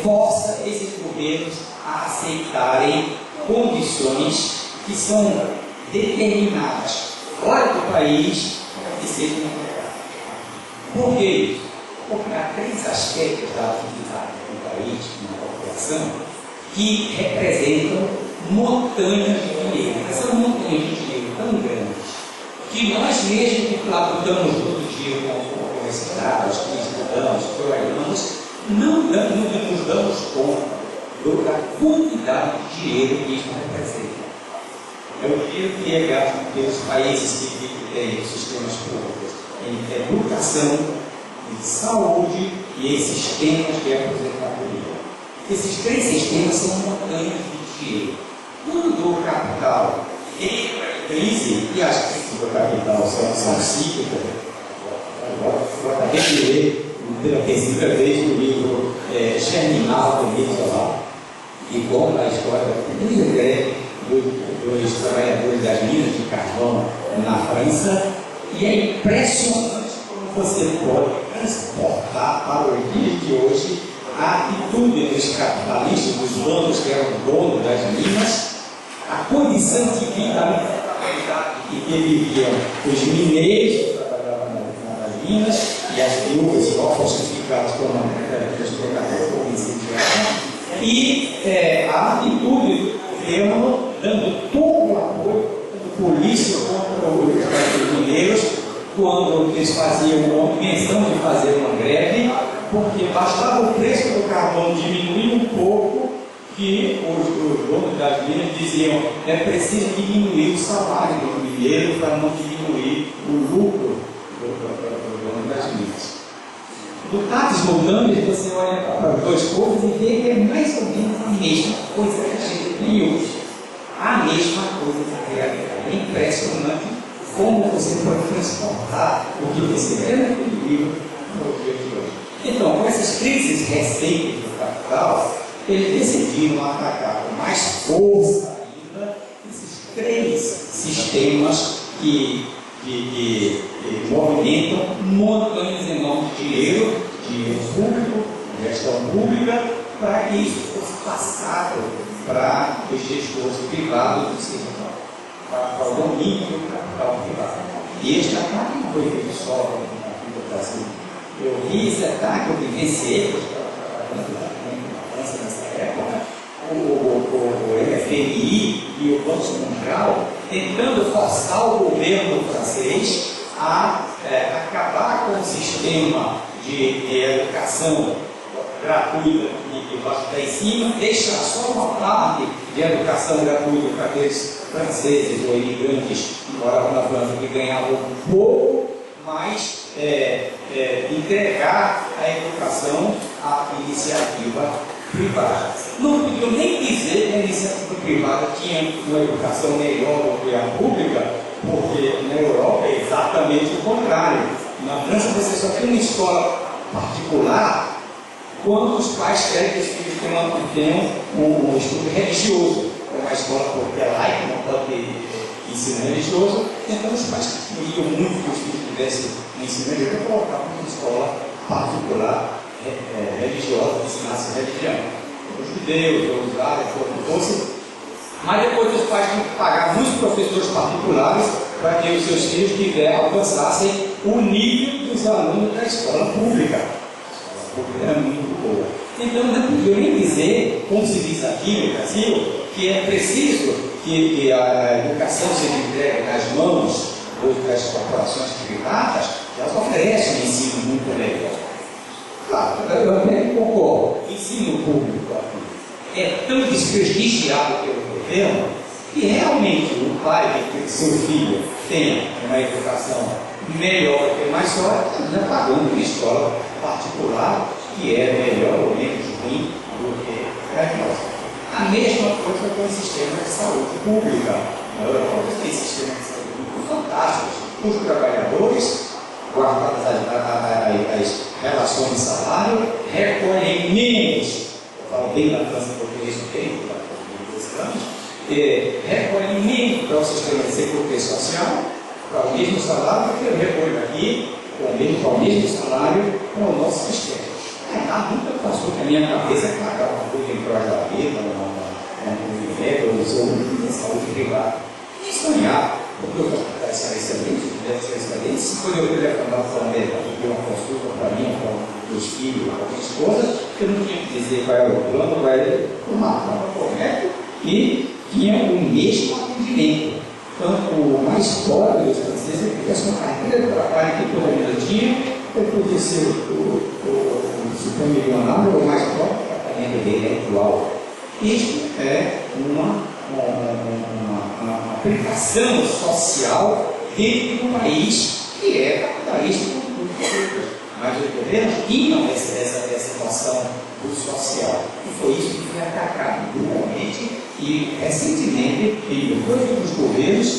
força esses governos a aceitarem condições que são determinadas fora do país para que sejam aplicadas. Por que isso? Porque há três aspectos da atividade do país, na população, que representam montanhas de dinheiro. São montanhas de dinheiro tão grandes que nós mesmos que labutamos todo dia com universidades, que estudamos, que olhamos, não nos damos conta da quantidade de dinheiro que isso representa. É o dinheiro que é gasto pelos países que têm sistemas públicos em educação, em saúde e em sistemas de aposentadoria. Esses três sistemas são montanhas de dinheiro. Quando o capital entra em crise, e as crises do capital são cíclicas, eu acabei de ler pela terceira vez o livro Germinal do Nicolau, que conta a história da grande greve dos trabalhadores das minas de carvão na França, e é impressionante como você pode transportar para o dia de hoje a atitude dos capitalistas, dos donos que eram donos das minas, a condição de vida em que viviam os mineiros que trabalhavam nas minas e as viúvas órfãos que ficavam como e a atitude do governo dando todo o apoio, dando polícia contra os mineiros, quando eles faziam menção de fazer uma greve, porque bastava o preço do carvão diminuir um pouco, que os donos das minas diziam é preciso diminuir o salário do mineiro para não diminuir o lucro do dono das minas. Do Tatis Montanes, você olha para as duas coisas e vê que é mais ou menos a mesma coisa que a gente tem hoje. A mesma coisa na realidade. É impressionante como você pode transportar o que você vê naquele livro para o dia de hoje. Então, com essas crises recentes do capital, eles decidiram atacar com mais força ainda esses três sistemas que movimentam montanhas enormes de dinheiro público, gestão pública, para que isso fosse passado para os gestores privados do setor, para o domínio do capital privado. E este ataque não foi feito só aqui no Brasil. Eu vi esse ataque, eu vivenciei, eu estava trabalhando na França nessa época, o FMI e o Banco Central tentando forçar o governo francês a acabar com o sistema de educação gratuita que está em cima, deixar só uma parte de educação gratuita para aqueles franceses ou imigrantes que moravam na França que ganhavam pouco, mas entregar a educação à iniciativa privada. Não podiam nem dizer que a iniciativa privada tinha uma educação melhor do que a pública, porque na Europa é exatamente o contrário. Na França você só tem uma escola particular quando os pais querem que os filhos tenham um estudo religioso. É uma escola porque é laica, não pode ter ensino religioso, então os pais queriam muito que os filhos tivesse um ensino religioso, eu colocava uma escola particular religiosa que ensinasse religião. Os judeus, os árabes, o que fosse. Mas depois os pais tinham que pagar muitos professores particulares para que os seus filhos alcançassem o nível dos alunos da escola pública. A escola pública era muito boa. Então não podia nem dizer, como se diz aqui no Brasil, que é preciso que a educação seja entregue nas mãos das corporações privadas, elas oferecem um ensino muito melhor. Claro, eu até concordo. O ensino público aqui é tão desprestigiado pelo governo que realmente o pai que seu filho tenha uma educação melhor e mais sólida, está pagando uma escola particular que é melhor ou menos ruim do que a nossa. A mesma coisa com o sistema de saúde pública. Na Europa tem sistema de saúde pública fantásticos. Os trabalhadores, guardadas as relações de salário, recolhem menos. Eu falo bem da França porque isso tem, recolhem menos para o sistema de segurança social, para o mesmo salário que eu recolho aqui, para o mesmo salário para o nosso sistema. Nunca passou na minha cabeça que pagar uma coisa em prol da vida, um médico, ou um saúde privada. Nem sonhar, porque eu estou excelente, deve ser excelente. Se quando eu telefonar para o médico, pedir uma consulta para mim, para os filhos, para a minha esposa, eu não tinha que dizer qual era o plano, qual era o mapa correto, e tinha o mesmo atendimento. Então, o mais pobre dos franceses é porque a sua carreira de trabalho que toda a vida tinha, eu podia ser o supermilionário ou mais pobre, a renda dele é igual. Isto é uma aplicação social dentro de um país que é capitalista. Mas os governos tinham essa noção do social. E foi isso que foi atacado brutalmente e recentemente em dois dos governos,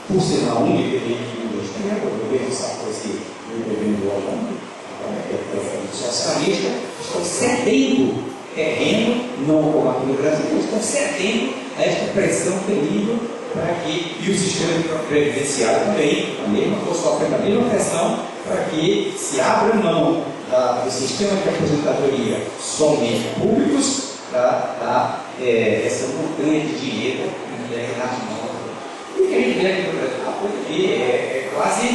por sinal um diferente do extremo, o governo Sarkozy e o governo do Hollande, socialista, estão cedendo terreno, não como aqui no Brasil, estão cedendo a esta pressão terrível para que, e o sistema previdenciário também, a mesma coisa, sofre a mesma pressão para que se abra mão do sistema de aposentadoria somente públicos para dar essa montanha de dinheiro nas mãos. E o que a gente vê aqui no Brasil, porque é quase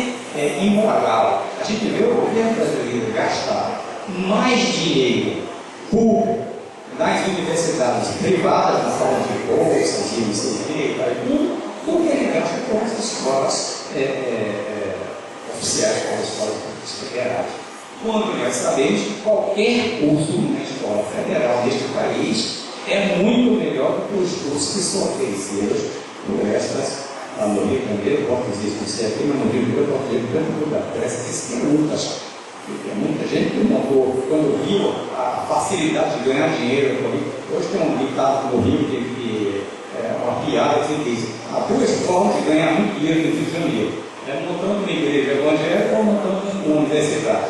imoral. A gente vê o governo brasileiro gastar mais dinheiro público nas universidades privadas, na forma de bolsas, de ICT e tudo, do que ele gasta com as escolas oficiais, com as escolas federais. Quando nós sabemos que qualquer curso na escola federal deste país é muito melhor do que os cursos que são oferecidos por essas, no Rio de Janeiro, pode dizer que isso aqui, mas no Rio de Janeiro pode dizer que tanto lugar. Parece que se perguntas. Tem muita gente que montou, quando viu a facilidade de ganhar dinheiro no Rio. Hoje tem um ditado no Rio que é uma piada que diz: há duas formas de ganhar muito dinheiro no Rio de Janeiro. Montando uma igreja evangélica ou montando uma universidade.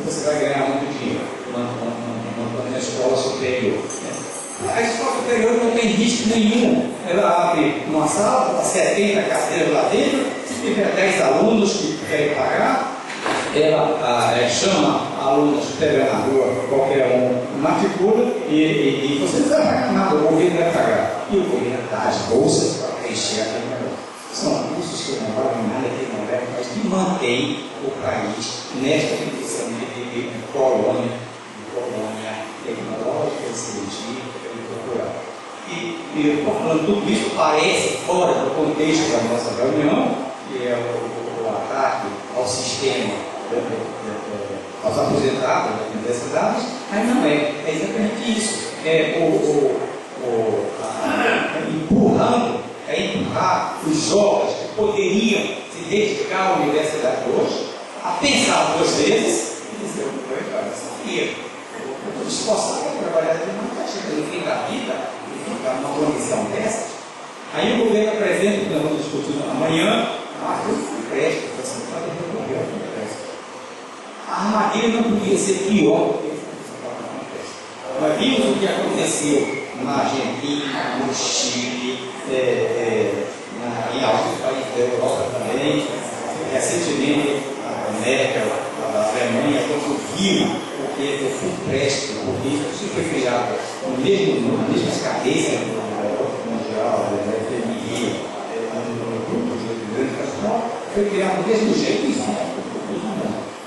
Você vai ganhar muito dinheiro montando uma escola superior. A escola superior não tem risco nenhum. Ela abre uma sala, está 70 cadeiras lá dentro, se tiver 10 alunos que querem pagar, ela chama alunos que pega na rua, qualquer um, matricula e você não vai pagar nada, o governo vai pagar. E o governo dá as bolsas para preencher aquele negócio. São cursos que não valem nada, que não levam, mas que mantém o país nesta condição de colônia tecnológica, científica e cultural. E eu estou falando tudo isso, parece fora do contexto da nossa reunião, que é o ataque ao sistema, aos aposentados das universidades, mas não é. É exatamente isso. Empurrar os jovens que poderiam se dedicar à universidade hoje a pensar duas vezes e dizer: olha, sabia, eu estou esforçado para trabalhar de uma taxa no fim da vida e ficar numa condição dessas. Aí o governo apresenta, que nós vamos discutir amanhã, eu fui prédio, a armadilha não podia ser pior do que nós vimos o que aconteceu na Argentina, no Chile, em alguns países da Europa também. Recentemente, a América, a Alemanha, conseguiu porque o full preste, porque isso foi criado na mesma cadência do Banco Mundial, da FMI, no grupo de grande capital, foi criado do mesmo jeito e isso.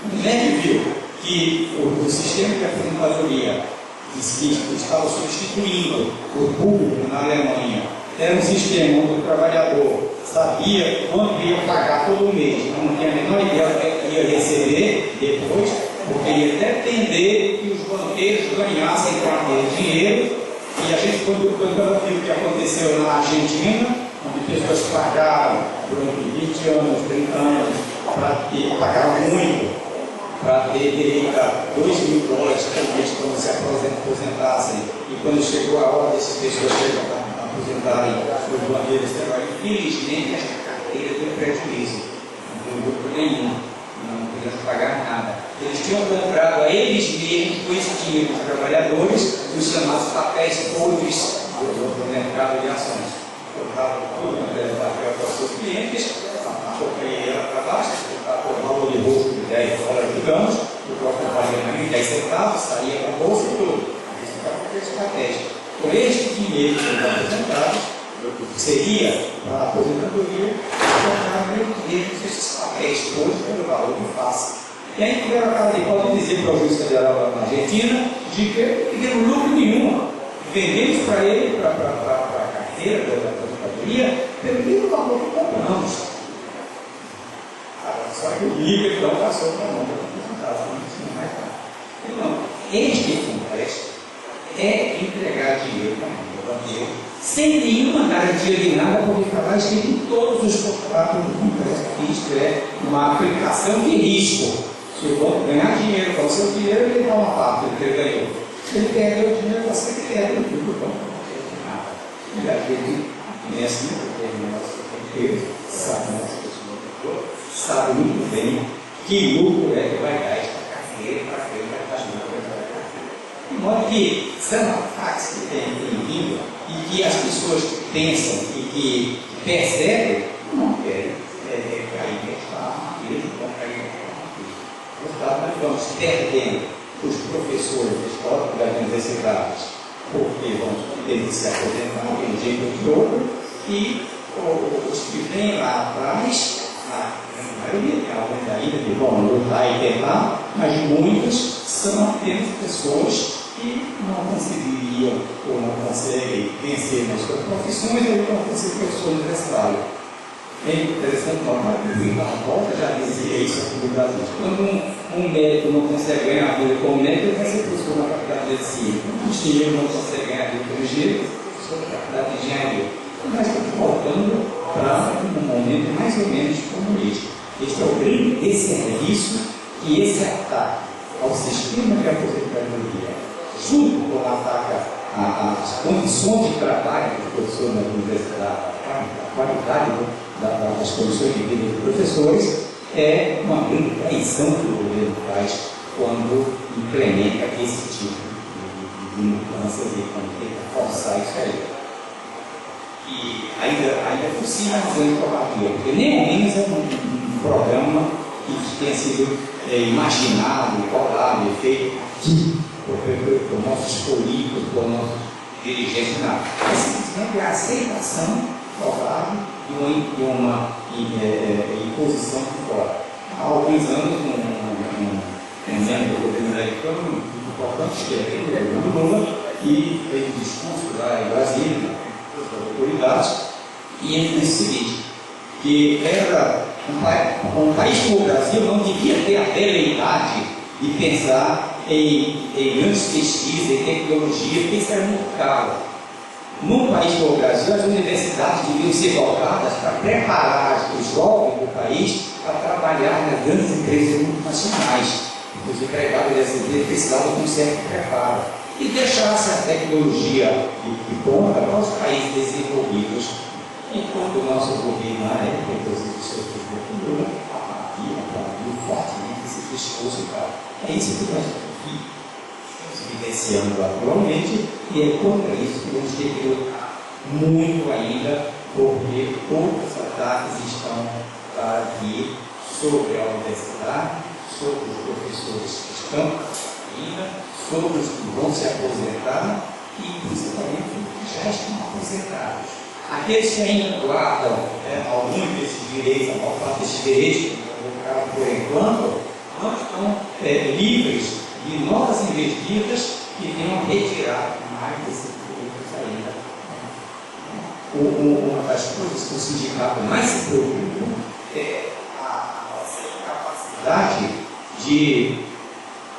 O MEC viu que o sistema de aposentadoria que estava substituindo o público na Alemanha era um sistema onde o trabalhador sabia quanto ia pagar todo mês, não tinha a menor ideia do que ia receber depois, porque ia depender que os banqueiros ganhassem dinheiro. E a gente, quando ela viu o que aconteceu na Argentina, onde pessoas pagaram durante 20 anos, 30 anos, pagaram muito para ter direito a $2.000 por mês quando se aposentassem. E quando chegou a hora dessas pessoas aposentarem, os banqueiros disseram: infelizmente esta carteira deu prejuízo, não deu lucro nenhum, não podiam pagar nada. Eles tinham comprado a eles mesmos, com esse dinheiro dos trabalhadores, os chamados papéis podres do mercado de ações. Colocavam tudo no papel para os seus clientes, a companhia ia para baixo, o valor de bolsa de $10, digamos, o próprio valia 10 centavos, saía para a bolsa e tudo. Esse era aqueles papéis. Com este dinheiro que foram aposentados, seria para a aposentadoria, colocaram esses papéis todos pelo valor de face. E aí tiveram a cara de pau de dizer para o juiz federal na Argentina de que não tiveram lucro nenhum. Vendemos para ele, para a carteira da aposentadoria, pelo mesmo valor que compramos. Só que o livro então passou para a mão da aposentadoria, não mais caro. Então, este empréstimo é entregar dinheiro para o banqueiro sem nenhuma garantia de nada, porque está lá escrito em todos os contratos do empréstimo. Isto é uma aplicação de risco. Se o banco ganhar dinheiro com o seu dinheiro, ele dá uma parte do que ele ganhou. Se ele perdeu o dinheiro, você que perde o dinheiro do banco. Não perde nada. E a gente, nesse nosso banqueiro, sabe muito bem que lucro é que vai dar esta carteira para que ele vai dar lucro. De modo que são ataques que tem vindo e que as pessoas pensam e que percebem, não querem cair nesta armadilha, não vão cair nesta armadilha. Portanto, nós vamos perdendo os professores das universidades, porque vão ter de se aposentar de um jeito ou de outro, e os que vêm lá atrás, a maioria, tem alguns ainda que vão lutar e tentar, mas muitos são apenas pessoas que não conseguiriam ou não conseguem vencer nas suas profissões ou não conseguem professor universitário. É interessante notar que o Reinaldo Volta já dizia isso aqui no Brasil. Quando um médico não consegue ganhar vida como médico, ele vai ser professor na faculdade de medicina. Um engenheiro não consegue ganhar vida como engenheiro, ele vai ser professor na faculdade de engenharia. Mas estamos voltando para um momento mais ou menos comunista. Este é o grande desserviço que esse ataque ao sistema de aposentadoria, junto com o ataque às condições de trabalho do professor na universidade, a qualidade das condições de vida dos professores, é uma grande traição que o governo faz quando implementa esse tipo de mudanças e quando tenta forçar isso aí. E ainda por cima, dizendo covardia, porque nem ao menos é um programa que tenha sido imaginado, bolado e feito aqui por nossos políticos, por nossos dirigentes, não. É simplesmente a aceitação covarde de uma imposição de fora. Há alguns anos, um membro do governo americano muito importante, que é aquele do Lula, e fez um discurso lá em Brasília, das autoridades, e ele disse o seguinte, que era um país como o Brasil não devia ter a veleidade de pensar em grandes pesquisas, em tecnologia, porque isso era muito caro. Num país como o Brasil, as universidades deviam ser voltadas para preparar os jovens do país para trabalhar nas grandes empresas multinacionais. Os empregados dessas empresas precisavam de um certo preparo. E deixasse a tecnologia de ponta para os países desenvolvidos. Enquanto o nosso governo, na época, inclusive o seu presidente Lula, aplaudiu fortemente esse discurso. É isso que nós estamos vivenciando atualmente, e é contra isso que temos que lutar muito ainda, porque outros ataques estão aqui sobre a universidade, sobre os professores que estão ainda, sobre os que vão se aposentar e principalmente os que já estão aposentados. Aqueles que ainda guardam alguns desses direitos, a maior parte desses direitos, por enquanto, não estão livres de novas investidas que venham retirar mais desses direitos ainda. Uma das coisas que o sindicato mais se preocupa é a nossa incapacidade de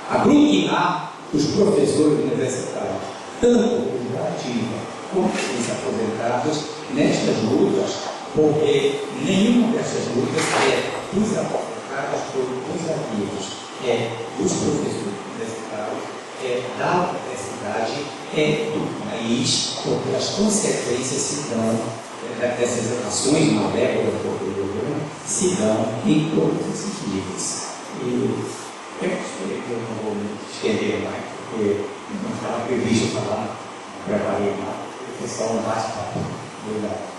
aglutinar os professores universitários, tanto os da ativa como os aposentados, nestas lutas, porque nenhuma dessas lutas é dos aposentados ou dos ativos, é dos professores universitários, é da universidade, é do país, porque as consequências se dão dessas ações malévolas do governo, se dão em todos esses níveis. E eu gostaria que eu não vou me estender mais, porque não estava previsto falar, não preparei nada, foi só um bate-papo. Obrigado.